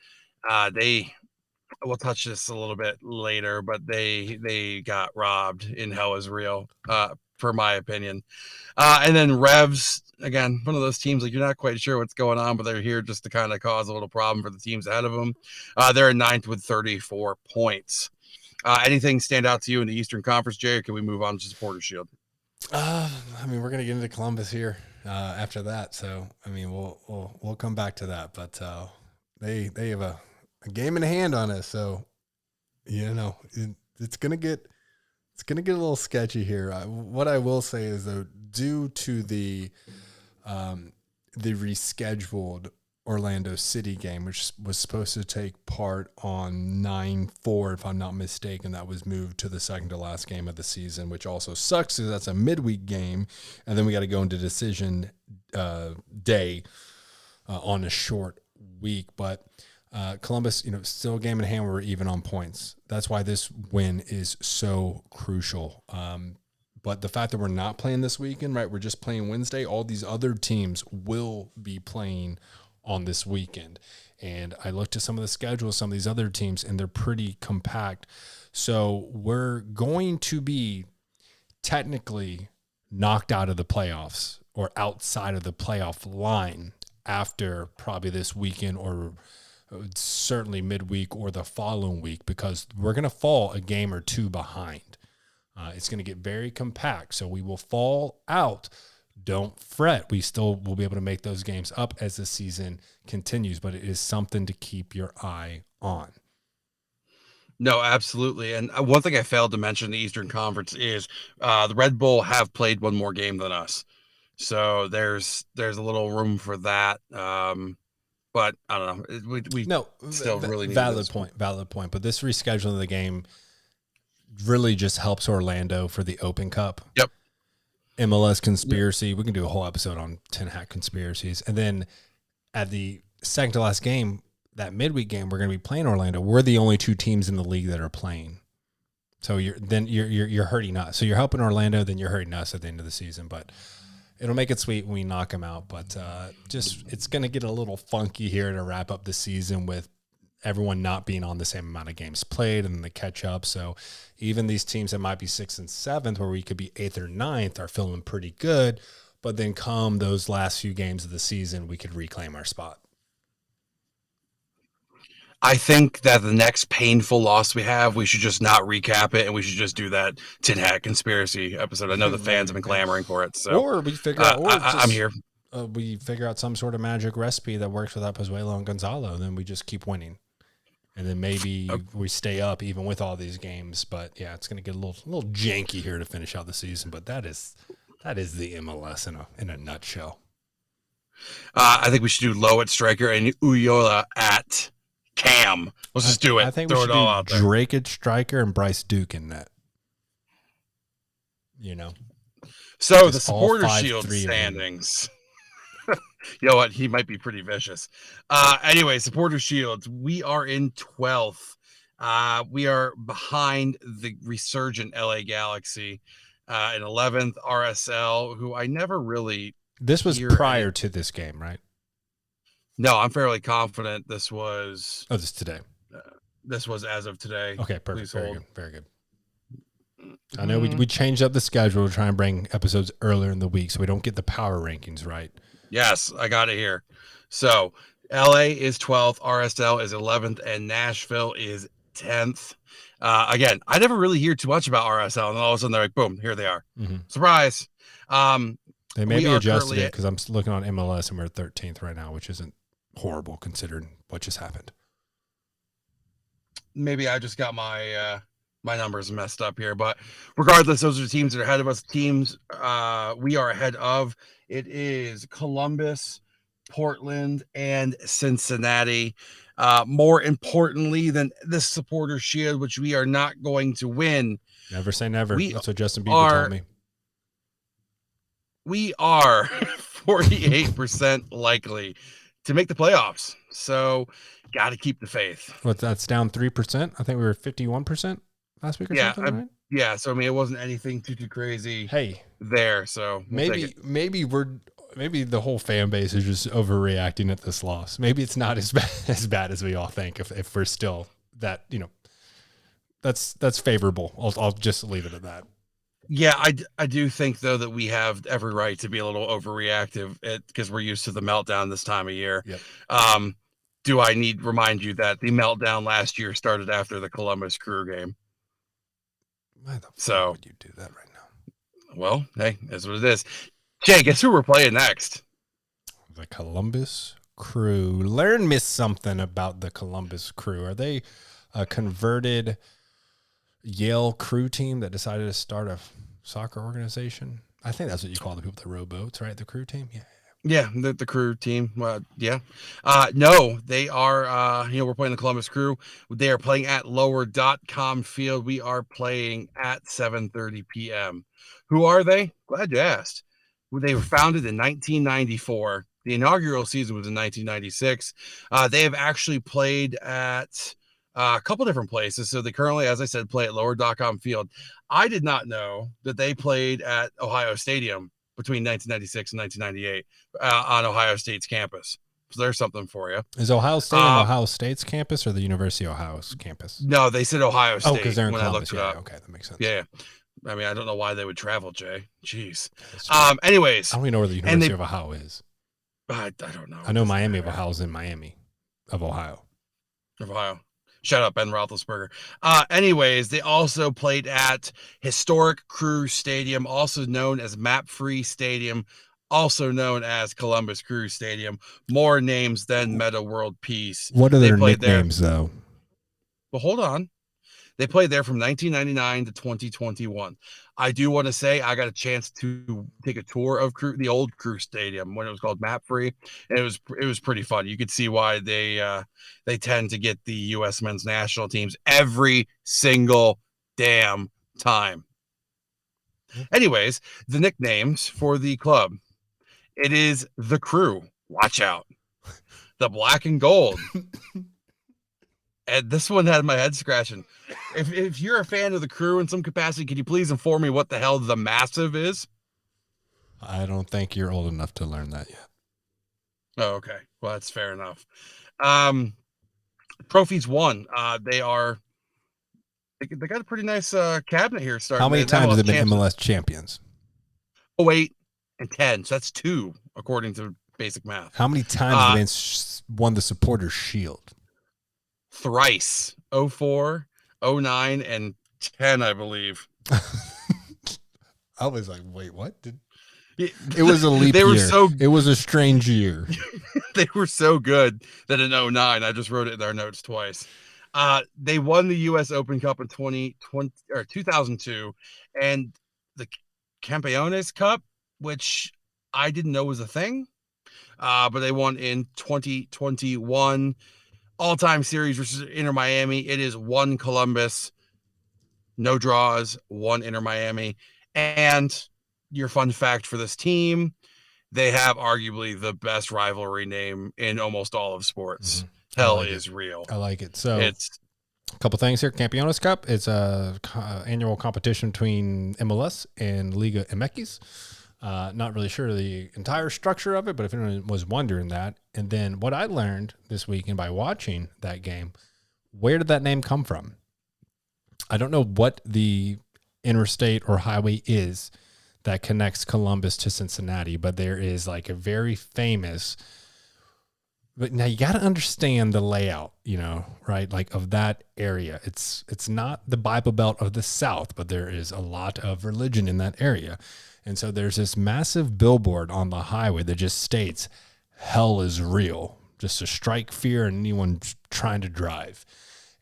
We'll touch this a little bit later, but they got robbed in Hell is Real, for my opinion. And then Revs, again, one of those teams like you're not quite sure what's going on, but they're here just to kind of cause a little problem for the teams ahead of them. They're in 9th with 34 points. Anything stand out to you in the Eastern Conference, Jay, or can we move on to Supporter Shield? I mean, we're gonna get into Columbus here after that, so I mean, we'll come back to that. But they have a game in hand on us, so you know it's gonna get a little sketchy here. What I will say is though, due to the rescheduled Orlando City game, which was supposed to take part on 9/4, if I'm not mistaken, that was moved to the second to last game of the season, which also sucks because that's a midweek game, and then we got to go into decision day on a short week. But Columbus, still a game in hand. We're even on points. That's why this win is so crucial. But the fact that we're not playing this weekend, right? We're just playing Wednesday. All these other teams will be playing on this weekend. And I looked at some of the schedules, some of these other teams, and they're pretty compact. So we're going to be technically knocked out of the playoffs or outside of the playoff line after probably this weekend or certainly midweek or the following week, because we're going to fall a game or two behind. It's going to get very compact. So we will fall out. Don't fret. We still will be able to make those games up as the season continues, but it is something to keep your eye on. No, absolutely. And one thing I failed to mention in the Eastern Conference is the Red Bull have played one more game than us. So there's a little room for that. But I don't know. We still really need valid point. But this rescheduling of the game really just helps Orlando for the Open Cup. Yep. MLS conspiracy. We can do a whole episode on 10 hat conspiracies. And then at the second to last game, that midweek game, we're going to be playing Orlando. We're the only two teams in the league that are playing. So you're hurting us. So you're helping Orlando, then you're hurting us at the end of the season. But it'll make it sweet when we knock them out. But it's going to get a little funky here to wrap up the season with everyone not being on the same amount of games played and the catch up. So even these teams that might be 6th and 7th, where we could be 8th or 9th, are feeling pretty good. But then come those last few games of the season, we could reclaim our spot. I think that the next painful loss we have, we should just not recap it, and we should just do that Tin Hat Conspiracy episode. I know the fans have been clamoring for it. So, or we figure out, I'm here. We figure out some sort of magic recipe that works without Pozuelo and Gonzalo, and then we just keep winning. And then maybe we stay up even with all these games. But yeah, it's going to get a little janky here to finish out the season. But that is the MLS in a nutshell. I think we should do Low at striker and Uyola at cam. Let's just do it. I think Throw we should it all do out there. Drake at striker and Bryce Duke in net. You know. So Just the supporter all 5-3 shield of them. standings. You know what? He might be pretty vicious. Anyway, supporter shields. We are in 12th. We are behind the resurgent LA Galaxy. In 11th, RSL, who I never really. This was prior to this game, right? No, I'm fairly confident this was. Oh, this is today. This was as of today. Okay, perfect. Please hold. Very good. I know we changed up the schedule to try and bring episodes earlier in the week so we don't get the power rankings right. Yes, I got it here. So LA is 12th, RSL is 11th, and Nashville is 10th. Again, I never really hear too much about RSL, and all of a sudden they're like, boom, here they are. Mm-hmm. Surprise. They may be adjusted it because I'm looking on MLS and we're 13th right now, which isn't horrible considering what just happened. Maybe I just got my my numbers messed up here, but regardless, those are the teams that are ahead of us. Teams we are ahead of. It is Columbus, Portland, and Cincinnati. More importantly than this supporter shield, which we are not going to win. Never say never. That's what Justin Bieber told me. We are 48% likely to make the playoffs. So got to keep the faith. What, that's down 3%? I think we were 51% last week or something, right? Yeah, so I mean, it wasn't anything too crazy. Hey, there. So maybe the whole fan base is just overreacting at this loss. Maybe it's not as bad as we all think. If we're still that, that's favorable. I'll just leave it at that. Yeah, I do think though that we have every right to be a little overreactive because we're used to the meltdown this time of year. Yep. Do I need to remind you that the meltdown last year started after the Columbus Crew game? Why the fuck would you do that right now? Well, hey, that's what it is. Jay, guess who we're playing next? The Columbus Crew. Learn me something about the Columbus Crew. Are they a converted Yale crew team that decided to start a soccer organization? I think that's what you call the people that row boats, right? The crew team? Yeah, the crew team. Yeah. No, they are, we're playing the Columbus Crew. They are playing at lower.com field. We are playing at 7:30 p.m. Who are they? Glad you asked. They were founded in 1994. The inaugural season was in 1996. They have actually played at a couple different places. So they currently, as I said, play at lower.com field. I did not know that they played at Ohio Stadium between 1996 and 1998 on Ohio State's campus. So there's something for you. Is Ohio State on Ohio State's campus or the University of Ohio's campus? No, they said Ohio State. Oh, because they're in Columbus. I looked it up. Okay, that makes sense. Yeah. I mean, I don't know why they would travel, Jay. Jeez. Anyways. I don't even know where the University of Ohio is. I don't know. I know Miami of Ohio is in Miami of Ohio. Shut up, Ben Roethlisberger. Anyways, they also played at Historic Crew Stadium, also known as Map Free Stadium, also known as Columbus Crew Stadium. More names than Meta World Peace. What are their nicknames, though? Well, hold on. They played there from 1999 to 2021. I do want to say I got a chance to take a tour of the old Crew Stadium when it was called Map Free, and it was pretty fun. You could see why they tend to get the U.S. men's national teams every single damn time. Anyways, the nicknames for the club. It is the Crew. Watch out. The Black and Gold. And this one had my head scratching. If you're a fan of the Crew in some capacity, could you please inform me what the hell the Massive is? I don't think you're old enough to learn that yet. Oh, okay. Well, that's fair enough. Trophies won. They got a pretty nice cabinet here. How many times have they been MLS champions? 08 and 10. So that's 2, according to basic math. How many times have they won the Supporters Shield? Thrice. 04, 09, and 10, I believe. I was like, wait, what? It was a leap year. It was a strange year. They were so good that in 09, I just wrote it in our notes twice. They won the U.S. Open Cup in 2002, and the Campeones Cup, which I didn't know was a thing, but they won in 2021. All-time series versus Inter Miami. It is 1 Columbus, no draws, 1 Inter Miami. And your fun fact for this team, they have arguably the best rivalry name in almost all of sports. Mm-hmm. Hell is real. I like it. So it's a couple things here. Campeones Cup. It's a annual competition between MLS and Liga MX. Not really sure the entire structure of it, but if anyone was wondering that. And then what I learned this weekend by watching that game, where did that name come from? I don't know what the interstate or highway is that connects Columbus to Cincinnati, but there is like a very famous, but now you got to understand the layout, right? Like of that area. It's not the Bible Belt of the South, but there is a lot of religion in that area. And so there's this massive billboard on the highway that just states, hell is real, just to strike fear in anyone trying to drive.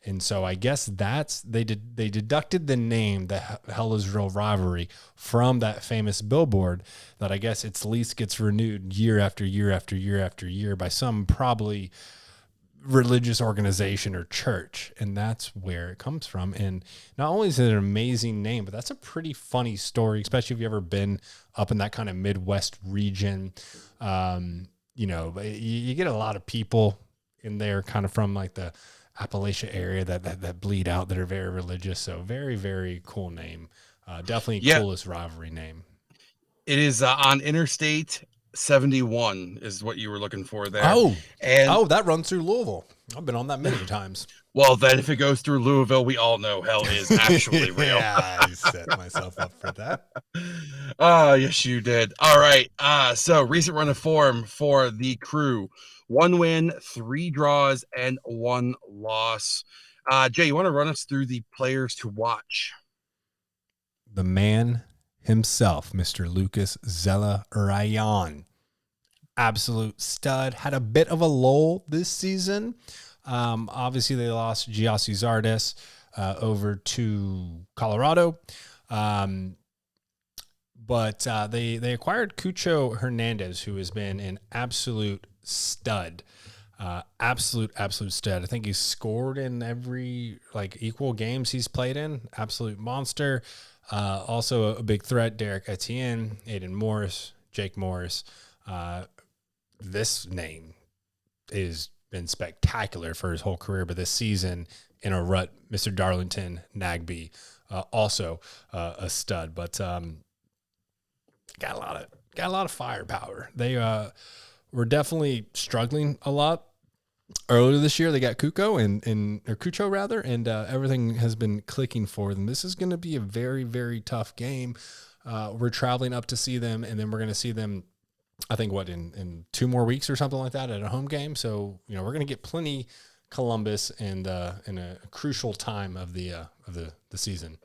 And so I guess they deducted the name, the Hell is Real rivalry, from that famous billboard that I guess its lease gets renewed year after year after year after year by some probably religious organization or church. And that's where it comes from. And not only is it an amazing name, but that's a pretty funny story, especially if you've ever been up in that kind of Midwest region. You get a lot of people in there kind of from like the Appalachia area that bleed out, that are very religious. So very, very cool name. Definitely coolest rivalry name. It is on Interstate 71 is what you were looking for there. Oh, that runs through Louisville. I've been on that many times. Well, then if it goes through Louisville, we all know hell is actually real. Yeah, I set myself up for that. Yes, you did. All right. So recent run of form for the Crew. 1 win, 3 draws, and 1 loss. Jay, you want to run us through the players to watch? The man himself, Mr. Lucas Zelarayan. Absolute stud. Had a bit of a lull this season. Obviously, they lost Giassi Zardes over to Colorado. But they acquired Cucho Hernandez, who has been an absolute stud. Absolute stud. I think he's scored in every equal games he's played in. Absolute monster. Also a big threat, Derek Etienne, Aiden Morris, Jake Morris. This name has been spectacular for his whole career, but this season in a rut, Mr. Darlington Nagby, also a stud, but got a lot of firepower. They were definitely struggling a lot earlier this year. They got Cucho and everything has been clicking for them. This is going to be a very, very tough game. We're traveling up to see them, and then we're going to see them, I think, in 2 more weeks or something like that at a home game. So, we're going to get plenty Columbus and in a crucial time of the season.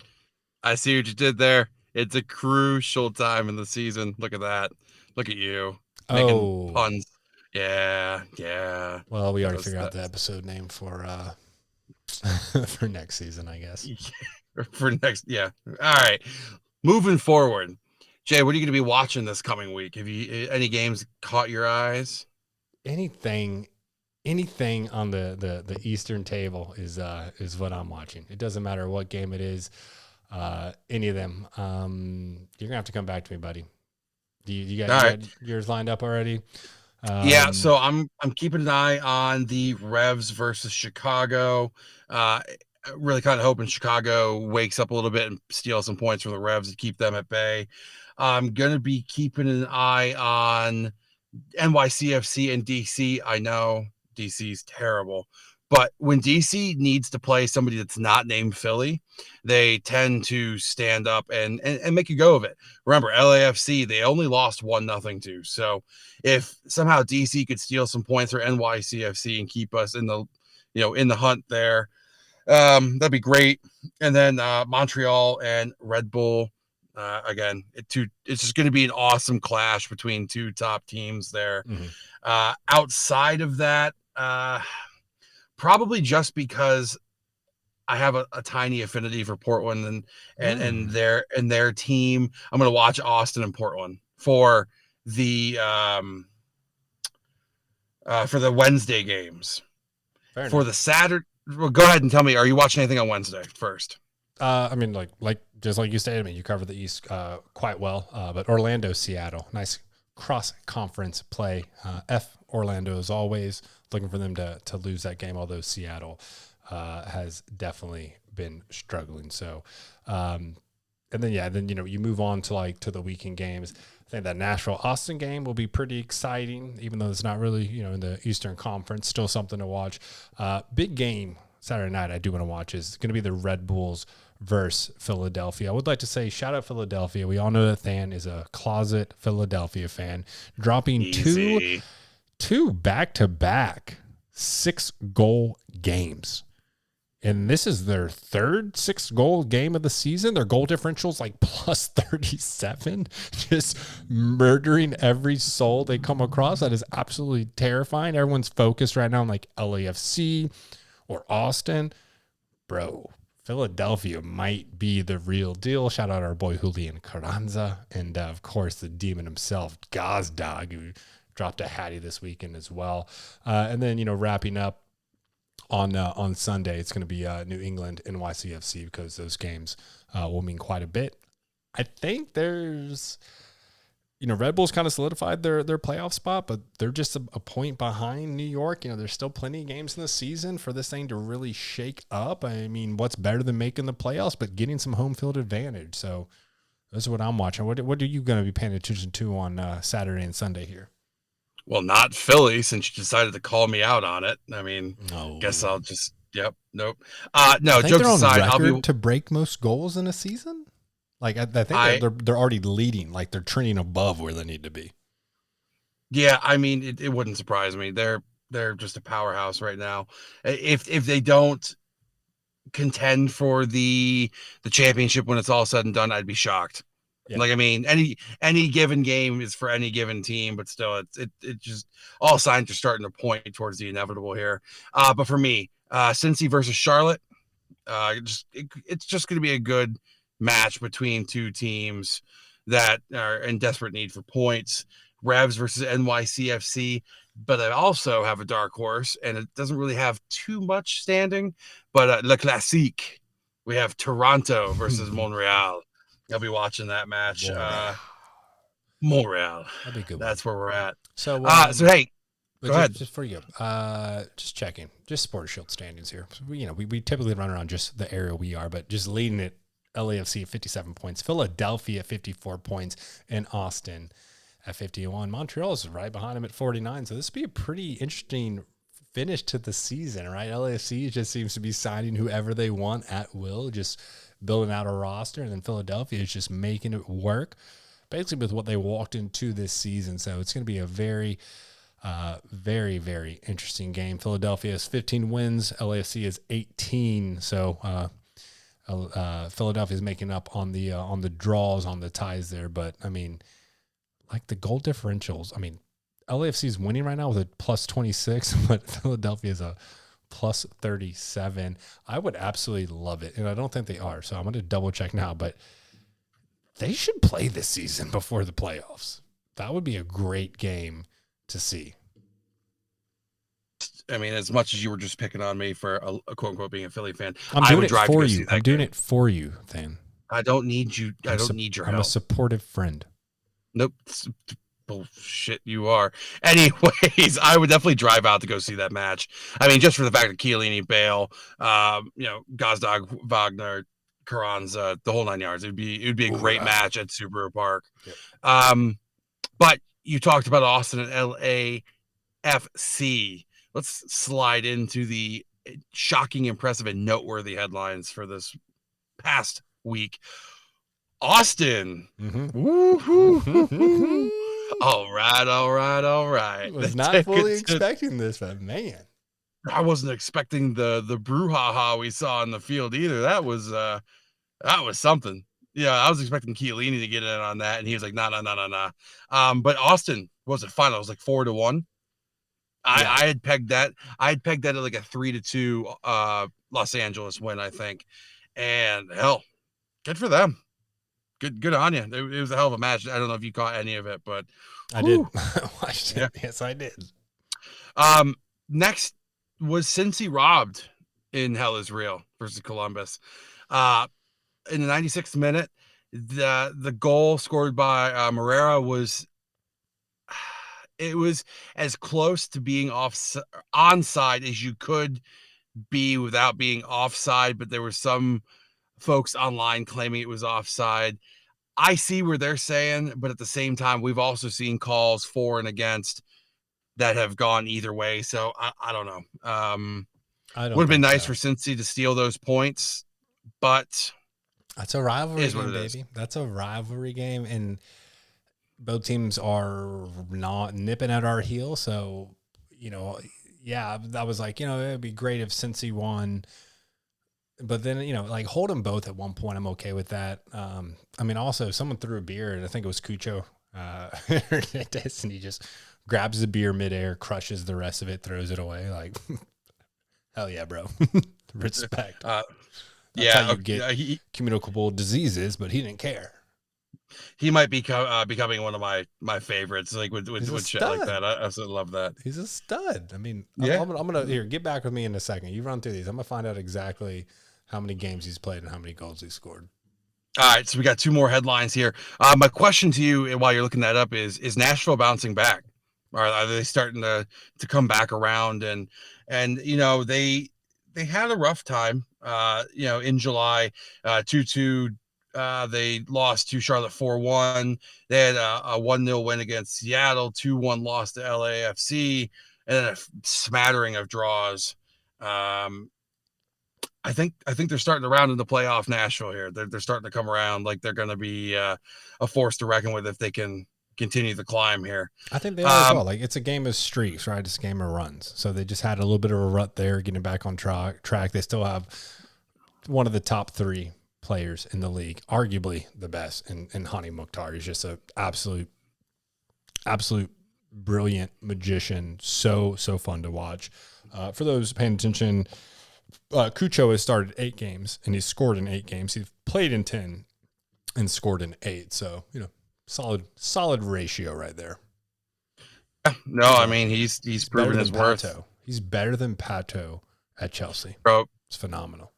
I see what you did there. It's a crucial time in the season. Look at that. Look at you making puns. Yeah. Well, we already figured out the episode name for for next season, I guess. Yeah. All right. Moving forward, Jay, what are you going to be watching this coming week? Have you any games caught your eyes? Anything on the Eastern table is what I'm watching. It doesn't matter what game it is. Any of them. You're gonna have to come back to me, buddy. You got yours lined up already? Yeah, so I'm keeping an eye on the Revs versus Chicago. Really kind of hoping Chicago wakes up a little bit and steals some points from the Revs to keep them at bay. I'm gonna be keeping an eye on NYCFC and DC. I know DC's terrible, but when DC needs to play somebody that's not named Philly, they tend to stand up and make a go of it. Remember, LAFC, they only lost 1-0 to. So if somehow DC could steal some points for NYCFC and keep us in the, in the hunt there, that'd be great. And then Montreal and Red Bull, again, it's just going to be an awesome clash between 2 top teams there. Mm-hmm. Outside of that, probably just because I have a tiny affinity for Portland and their team. I'm going to watch Austin and Portland for the Wednesday games. Fair For enough. the Saturday, well, go ahead and tell me, are you watching anything on Wednesday first? I mean, like just like you stated, I mean, you covered the East quite well, but Orlando, Seattle, nice cross-conference play. Orlando as always, looking for them to lose that game, although Seattle has definitely been struggling. So, and then you move on to the weekend games. I think that Nashville Austin game will be pretty exciting, even though it's not really in the Eastern Conference. Still something to watch. Big game Saturday night I do want to watch is going to be the Red Bulls versus Philadelphia. I would like to say shout out Philadelphia. We all know that Than is a closet Philadelphia fan, dropping two back-to-back 6-goal games. And this is their third 6-goal game of the season. Their goal differential's like plus 37, just murdering every soul they come across. That is absolutely terrifying. Everyone's focused right now on like LAFC or Austin. Bro, Philadelphia might be the real deal. Shout out our boy Julian Carranza. And of course, the demon himself, Gazdag, who dropped a hattie this weekend as well. And then, wrapping up on Sunday, it's going to be New England NYCFC because those games will mean quite a bit. I think there's, Red Bulls kind of solidified their playoff spot, but they're just a point behind New York. There's still plenty of games in the season for this thing to really shake up. I mean, what's better than making the playoffs, but getting some home field advantage. So that's what I'm watching. What are you going to be paying attention to on Saturday and Sunday here? Well, not Philly, since you decided to call me out on it. I mean, guess I'll just, nope. No, jokes aside, I'll be to break most goals in a season. Like I think they're already leading, like they're trending above where they need to be. Yeah, I mean, it wouldn't surprise me. They're just a powerhouse right now. If they don't contend for the championship when it's all said and done, I'd be shocked. Yeah. Like, I mean, any given game is for any given team, but still, it just all signs are starting to point towards the inevitable here. But for me, Cincy versus Charlotte, it's just going to be a good match between two teams that are in desperate need for points. Revs versus NYCFC, but I also have a dark horse, and it doesn't really have too much standing. But Le Classique, we have Toronto versus Montreal. I'll be watching that match. Montreal. That'd be a good. That's where we're at. So, hey, go ahead. Just for you, just checking, just Supporter Shield standings here. So we typically run around just the area we are, but just leading it, LAFC at 57 points, Philadelphia at 54 points, and Austin at 51. Montreal is right behind him at 49. So this would be a pretty interesting finish to the season, right? LAFC just seems to be signing whoever they want at will, just building out a roster, and then Philadelphia is just making it work, basically with what they walked into this season. So it's going to be a very, very, very interesting game. Philadelphia has 15 wins. LAFC is 18. So Philadelphia is making up on the draws, on the ties there. But I mean, like the goal differentials, I mean, LAFC is winning right now with a plus 26, but Philadelphia is a plus 37. I would absolutely love it, and I don't think they are, so I'm going to double check now, but they should play this season before the playoffs. That would be a great game to see. I mean, as much as you were just picking on me for a quote-unquote being a Philly fan, I'm doing it for you. I'm doing it for you, Than. I don't need you. I don't need your help. I'm a supportive friend. Nope. Bullshit, you are. Anyways, I would definitely drive out to go see that match. I mean, just for the fact that Chiellini, Bale, Gazdag, Wagner, Carranza, the whole 9 yards. It would be a great match at Subaru Park. Yep. But you talked about Austin and LAFC. Let's slide into the shocking, impressive, and noteworthy headlines for this past week. Austin. Mm-hmm. Woo-hoo. All right. I was not fully expecting this, but man, I wasn't expecting the brouhaha we saw in the field either. That was something. Yeah, I was expecting Chiellini to get in on that, and he was like, no. But Austin, what was it final? It was like 4-1. I had pegged that. I had pegged that at like a 3-2 Los Angeles win, I think. And hell, good for them. Good on you. It was a hell of a match. I don't know if you caught any of it, but I did. Watched it. Yeah. Yes, I did. Next was Cincy robbed in Hell Is Real versus Columbus. In the 96th minute, the goal scored by Morera was as close to being onside as you could be without being offside, but there were some folks online claiming it was offside. I see where they're saying, but at the same time, we've also seen calls for and against that have gone either way. So I don't know. Would have been nice for Cincy to steal those points, but that's a rivalry game, baby. That's a rivalry game, and both teams are not nipping at our heel. So, yeah, I was like, it'd be great if Cincy won. But then, like, hold them both at one point. I'm okay with that. I mean, also, someone threw a beer, and I think it was Cucho and he just grabs the beer midair, crushes the rest of it, throws it away. Like, hell yeah, bro. Respect. That's how you get communicable diseases, but he didn't care. He might be becoming one of my favorites, like with shit like that. I absolutely love that. He's a stud. I mean, yeah. I'm gonna here get back with me in a second. You run through these. I'm gonna find out exactly how many games he's played and how many goals he scored. All right, so we got two more headlines here. My question to you, while you're looking that up, is Nashville bouncing back? Are they starting to come back around? And they had a rough time. In July, 2-2. They lost to Charlotte 4-1. They had a 1-0 win against Seattle, 2-1 loss to LAFC, and then a smattering of draws. I think they're starting to round in the playoff Nashville here. They're starting to come around like they're going to be a force to reckon with if they can continue the climb here. I think they are as well. Like, it's a game of streaks, right? It's a game of runs. So they just had a little bit of a rut there, getting back on track. They still have one of the top three players in the league, arguably the best, and Hani Mukhtar is just an absolute brilliant magician. So fun to watch. For those paying attention, Cucho has started 8 games and he's scored in 8 games. He's played in 10 and scored in 8. So, solid ratio right there. No, I mean, he's proven his worth. Pato. He's better than Pato at Chelsea. Bro, it's phenomenal.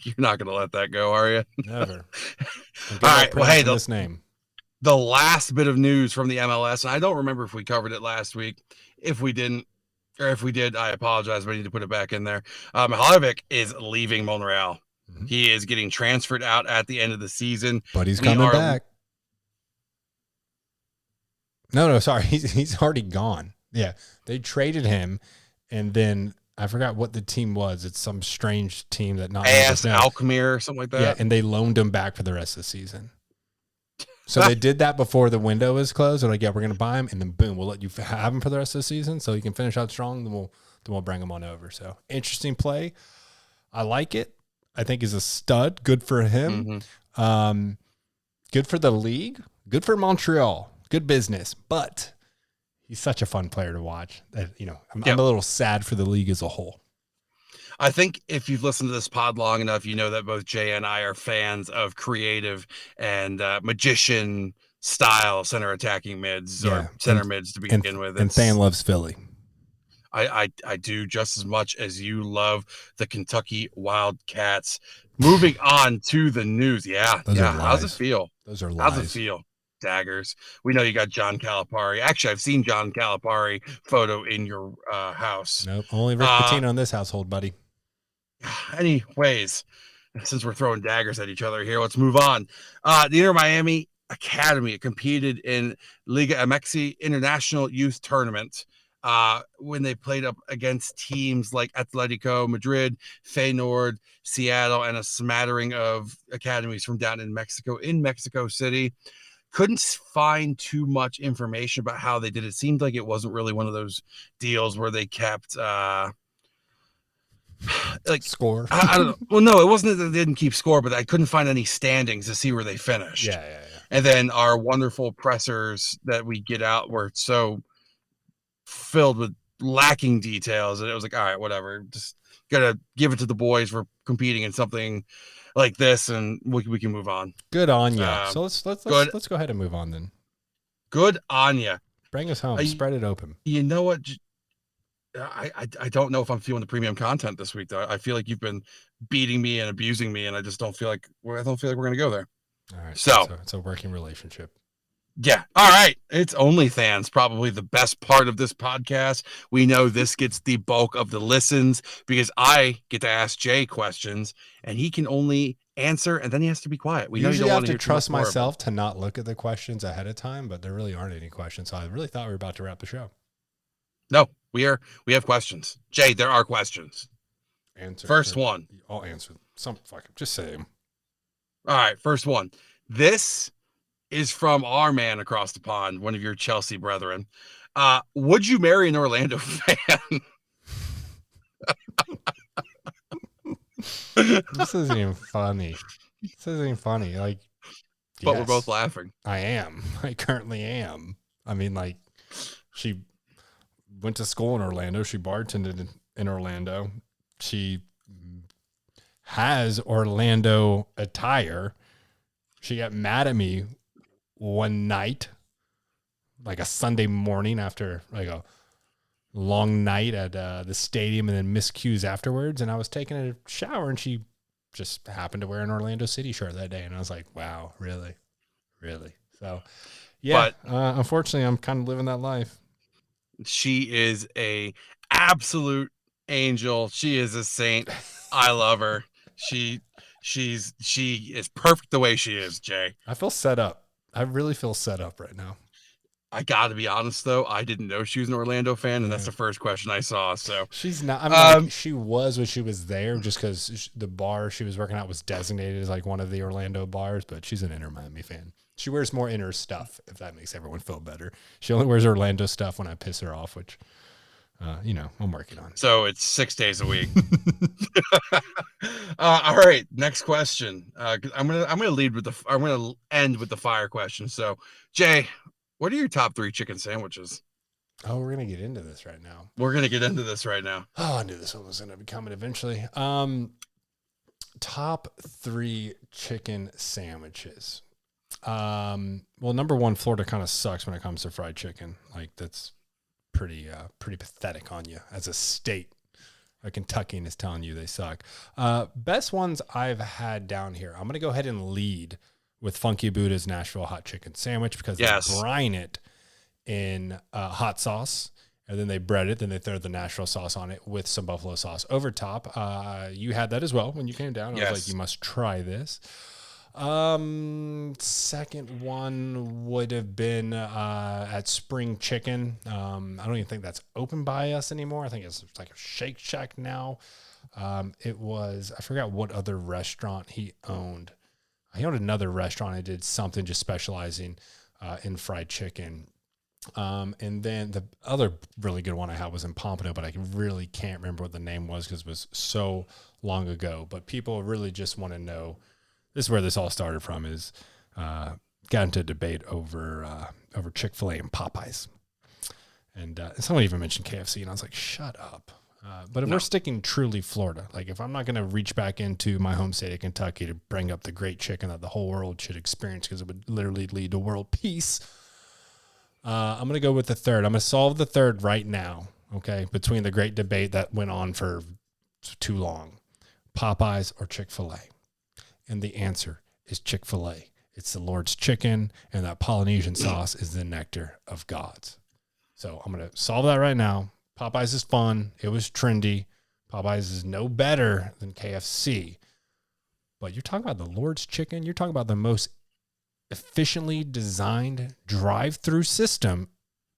You're not going to let that go, are you? Never. All right. Well, hey, this name. The last bit of news from the MLS, and I don't remember if we covered it last week. If we didn't, or if we did, I apologize, but I need to put it back in there. Mihajlovic is leaving Monreal. Mm-hmm. He is getting transferred out at the end of the season. But he's coming back. No, sorry. He's already gone. Yeah. They traded him, and then I forgot what the team was. It's some strange team that not AS Alkmaar or something like that. Yeah, and they loaned him back for the rest of the season. So they did that before the window was closed. They're like, yeah, we're going to buy him, and then boom, we'll let you have him for the rest of the season so you can finish out strong. Then we'll bring him on over. So interesting play. I like it. I think he's a stud. Good for him. Mm-hmm. Good for the league. Good for Montreal. Good business. But he's such a fun player to watch. That I'm a little sad for the league as a whole. I think if you've listened to this pod long enough, you know that both Jay and I are fans of creative and magician style center attacking mids or center mids to begin with. And Than loves Philly. I do just as much as you love the Kentucky Wildcats. Moving on to the news. Yeah. How's it feel? Those are lies. How's it feel? Daggers. We know you got John Calipari. Actually, I've seen John Calipari photo in your house. Nope. Only Rick Pitino in this household, buddy. Anyways, since we're throwing daggers at each other here, let's move on. The Inter Miami Academy competed in Liga MX International Youth Tournament when they played up against teams like Atletico Madrid, Feyenoord, Seattle, and a smattering of academies from down in Mexico City. Couldn't find too much information about how they did it. Seemed like it wasn't really one of those deals where they kept score. I don't know. Well, no, it wasn't that they didn't keep score, but I couldn't find any standings to see where they finished. Yeah. And then our wonderful pressers that we get out were so filled with lacking details, and it was like, all right, whatever, just gotta give it to the boys for competing in something like this, and we can move on. Good on you. So let's go ahead and move on then. Good on you. Bring us home. Spread it open. You know what? I don't know if I'm feeling the premium content this week, though. I feel like you've been beating me and abusing me, and I don't feel like we're gonna go there. All right. So it's a working relationship. Yeah. All right. It's OnlyThans, probably the best part of this podcast. We know this gets the bulk of the listens because I get to ask Jay questions and he can only answer and then he has to be quiet. We usually have to trust myself to not look at the questions ahead of time, but there really aren't any questions. So I really thought we were about to wrap the show. No, we have questions. Jay, there are questions. Answer. First one. I'll answer them. Just say them. All right. First one. This is from our man across the pond, one of your Chelsea brethren. Would you marry an Orlando fan? This isn't even funny. Like, but yes, we're both laughing. I am. I currently am. I mean, like, she went to school in Orlando. She bartended in Orlando. She has Orlando attire. She got mad at me one night, like a Sunday morning after like a long night at the stadium and then miscues afterwards. And I was taking a shower and she just happened to wear an Orlando City shirt that day. And I was like, wow, really? So yeah, but, unfortunately I'm kind of living that life. She is a absolute angel. She is a saint. I love her. She is perfect the way she is, Jay. I feel set up. I really feel set up right now. I got to be honest, though. I didn't know she was an Orlando fan, and that's the first question I saw. So she's not. I mean, like, she was when she was there, just because the bar she was working at was designated as like one of the Orlando bars. But she's an Inter Miami fan. She wears more Inter stuff, if that makes everyone feel better. She only wears Orlando stuff when I piss her off, which, I'm working on. So it's 6 days a week. All right, next question. I'm gonna end with the fire question. So, Jay, what are your top 3 chicken sandwiches? Oh, we're gonna get into this right now. Oh, I knew this one was gonna be coming eventually. Top 3 chicken sandwiches. Well, number 1, Florida kind of sucks when it comes to fried chicken. Like, that's pretty pathetic on you as a state. A Kentuckian is telling you they suck. Best ones I've had down here. I'm going to go ahead and lead with Funky Buddha's Nashville hot chicken sandwich because they brine it in hot sauce and then they bread it. Then they throw the Nashville sauce on it with some buffalo sauce over top. You had that as well when you came down. I was like, you must try this. Second one would have been at Spring Chicken. I don't even think that's open by us anymore. I think it's like a Shake Shack now. It was, I forgot what other restaurant he owned. He owned another restaurant. I did something just specializing in fried chicken. And then the other really good one I had was in Pompano, but I really can't remember what the name was because it was so long ago. But people really just want to know. This is where this all started from, is got into a debate over Chick-fil-A and Popeyes. And someone even mentioned KFC, and I was like, shut up. But if we're sticking truly Florida, like if I'm not going to reach back into my home state of Kentucky to bring up the great chicken that the whole world should experience because it would literally lead to world peace, I'm going to go with the third. I'm going to solve the third right now, okay, between the great debate that went on for too long. Popeyes or Chick-fil-A? And the answer is Chick-fil-A. It's the Lord's chicken, and that Polynesian sauce is the nectar of gods. So I'm going to solve that right now. Popeyes is fun. It was trendy. Popeyes is no better than KFC. But you're talking about the Lord's chicken. You're talking about the most efficiently designed drive-through system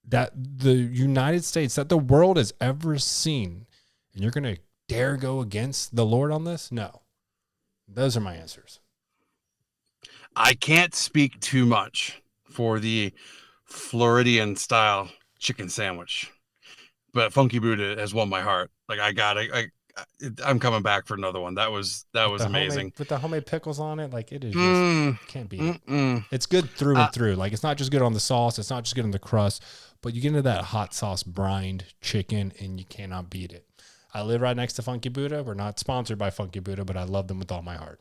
that the United States, that the world has ever seen. And you're going to dare go against the Lord on this? No. Those are my answers. I can't speak too much for the Floridian style chicken sandwich, but Funky Buddha has won my heart. Like I'm coming back for another one. That was amazing. With the homemade pickles on it, like it is just can't beat it. It's good through and through. Like it's not just good on the sauce. It's not just good on the crust, but you get into that hot sauce brined chicken and you cannot beat it. I live right next to Funky Buddha. We're not sponsored by Funky Buddha, but I love them with all my heart.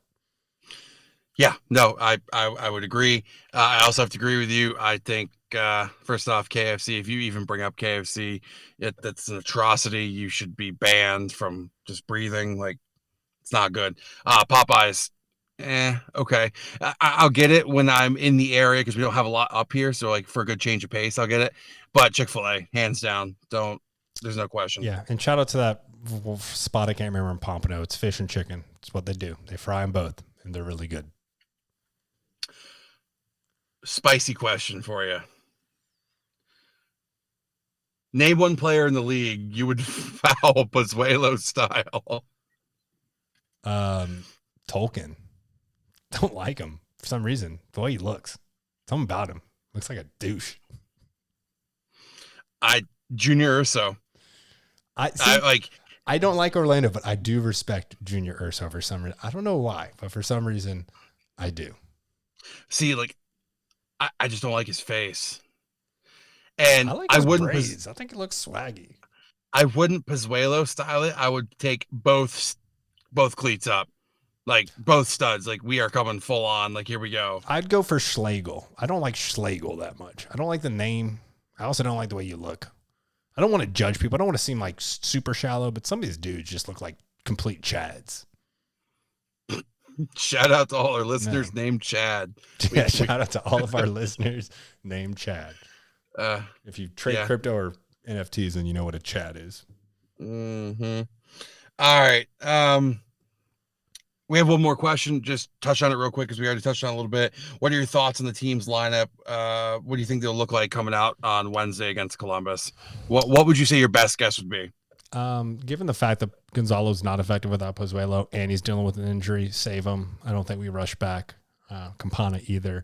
Yeah, no, I would agree. I also have to agree with you. I think, first off, KFC, if you even bring up KFC, that's an atrocity. You should be banned from just breathing. Like, it's not good. Popeyes, okay. I'll get it when I'm in the area because we don't have a lot up here. So, like, for a good change of pace, I'll get it. But Chick-fil-A, hands down, there's no question. Yeah, and shout out to that spot I can't remember in Pompano. It's fish and chicken. It's what they do. They fry them both, and they're really good. Spicy question for you. Name one player in the league you would foul Pozuelo style. Tolkien. Don't like him for some reason. The way he looks. Something about him. Looks like a douche. Junior Urso. I don't like Orlando, but I do respect Junior Urso for some reason. I don't know why, but for some reason I do. See, like, I just don't like his face. And I wouldn't braids. I think it looks swaggy. I wouldn't Pozuelo style it. I would take both cleats up. Like, both studs. Like, we are coming full on. Like, here we go. I'd go for Schlegel. I don't like Schlegel that much. I don't like the name. I also don't like the way you look. I don't want to judge people. I don't want to seem like super shallow, but some of these dudes just look like complete Chads. Shout out to all our listeners named Chad. Yeah, shout out to all of our listeners named Chad. If you trade crypto or NFTs, then you know what a Chad is. Mm-hmm. All right. We have one more question. Just touch on it real quick because we already touched on it a little bit. What are your thoughts on the team's lineup? What do you think they'll look like coming out on Wednesday against Columbus? What would you say your best guess would be? Given the fact that Gonzalo's not effective without Pozuelo and he's dealing with an injury, save him. I don't think we rush back Campana either.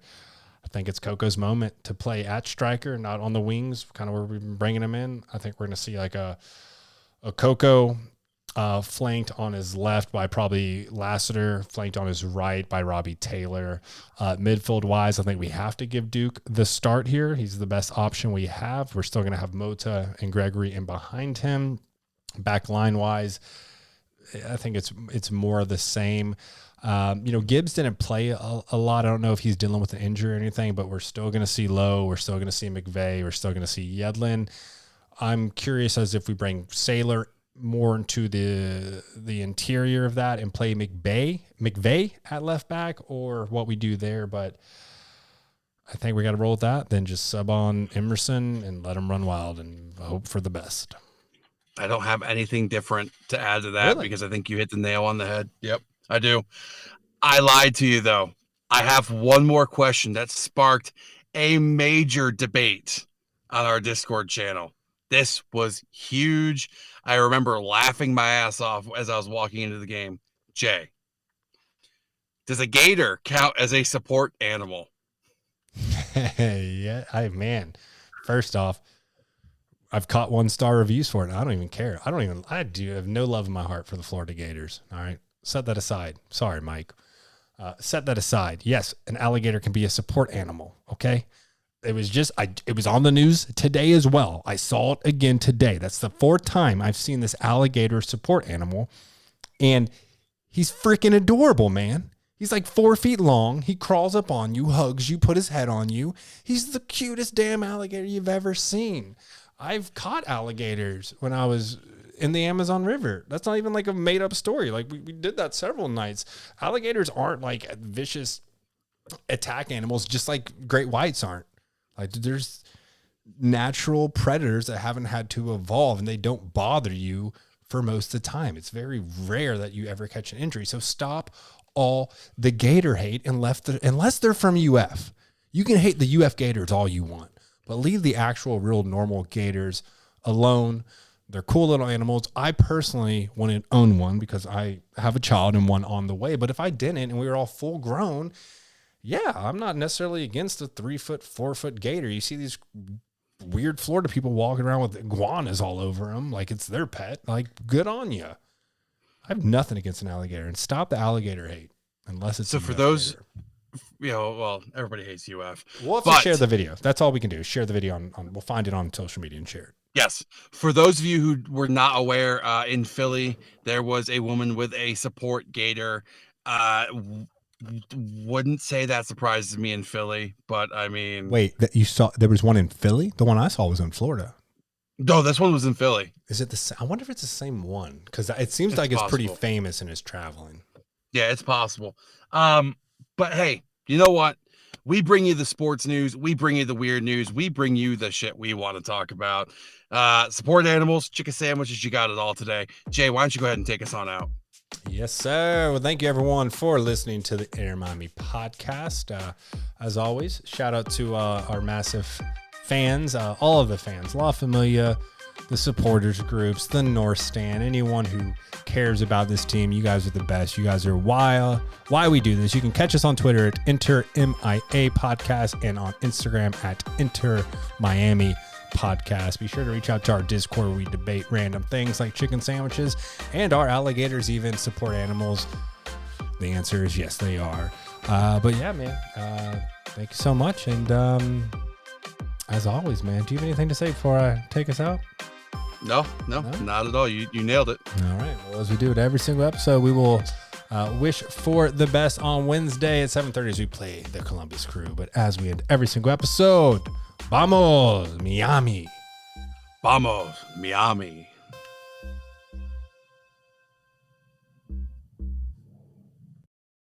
I think it's Coco's moment to play at striker, not on the wings, kind of where we've been bringing him in. I think we're going to see like a Coco flanked on his left by probably Lassiter, flanked on his right by Robbie Taylor. Midfield-wise, I think we have to give Duke the start here. He's the best option we have. We're still going to have Mota and Gregory in behind him. Back line-wise, I think it's more of the same. Gibbs didn't play a lot. I don't know if he's dealing with an injury or anything, but we're still going to see Lowe. We're still going to see McVeigh. We're still going to see Yedlin. I'm curious as if we bring Saylor more into the interior of that and play McVeigh at left back or what we do there. But I think we got to roll with that. Then just sub on Emerson and let him run wild and hope for the best. I don't have anything different to add to that because I think you hit the nail on the head. Yep, I do. I lied to you, though. I have one more question that sparked a major debate on our Discord channel. This was huge. I remember laughing my ass off as I was walking into the game. Jay, does a gator count as a support animal? Yeah, first off, I've caught 1-star reviews for it. And I don't even care. I do have no love in my heart for the Florida Gators. All right. Set that aside. Sorry, Mike. Set that aside. Yes, an alligator can be a support animal. Okay. It was on the news today as well. I saw it again today. That's the 4th time I've seen this alligator support animal. And he's freaking adorable, man. He's like 4 feet long. He crawls up on you, hugs you, put his head on you. He's the cutest damn alligator you've ever seen. I've caught alligators when I was in the Amazon River. That's not even like a made up story. Like we did that several nights. Alligators aren't like vicious attack animals, just like great whites aren't. Like there's natural predators that haven't had to evolve and they don't bother you for most of the time. It's very rare that you ever catch an injury. So stop all the gator hate unless they're from UF. You can hate the UF Gators all you want, but leave the actual real normal gators alone. They're cool little animals. I personally want to own one because I have a child and one on the way. But if I didn't and we were all full grown, yeah, I'm not necessarily against a 3-foot, 4-foot gator. You see these weird Florida people walking around with iguanas all over them like it's their pet. Like, good on you. I have nothing against an alligator. And stop the alligator hate unless it's so for those well, everybody hates UF. We'll have to share the video. That's all we can do. Share the video on we'll find it on social media and share it. Yes. For those of you who were not aware, in Philly, there was a woman with a support gator. Wouldn't say that surprises me in Philly, but I mean, wait, that you saw there was one in Philly? The one I saw was in Florida. No, this one was in Philly. Is it I wonder if it's the same one, because it seems like it's pretty famous and is traveling. Yeah, it's possible. But hey, you know what? We bring you the sports news. We bring you the weird news. We bring you the shit we want to talk about. Support animals, chicken sandwiches. You got it all today. Jay, why don't you go ahead and take us on out? Yes, sir. Well, thank you, everyone, for listening to the Inter Miami podcast. As always, shout out to our massive fans, all of the fans, La Familia, the supporters groups, the North Stand, anyone who cares about this team. You guys are the best. You guys are why we do this. You can catch us on Twitter at InterMIA Podcast and on Instagram at InterMiami Podcast. Be sure to reach out to our Discord where we debate random things like chicken sandwiches, and our alligators even support animals. The answer is yes, they are. But yeah, man, thank you so much. And as always, man, do you have anything to say before I take us out? No, not at all. You nailed it. All right. Well, as we do it every single episode, we will wish for the best on Wednesday at 7:30 as we play the Columbus Crew. But as we end every single episode, vamos, Miami. Vamos, Miami.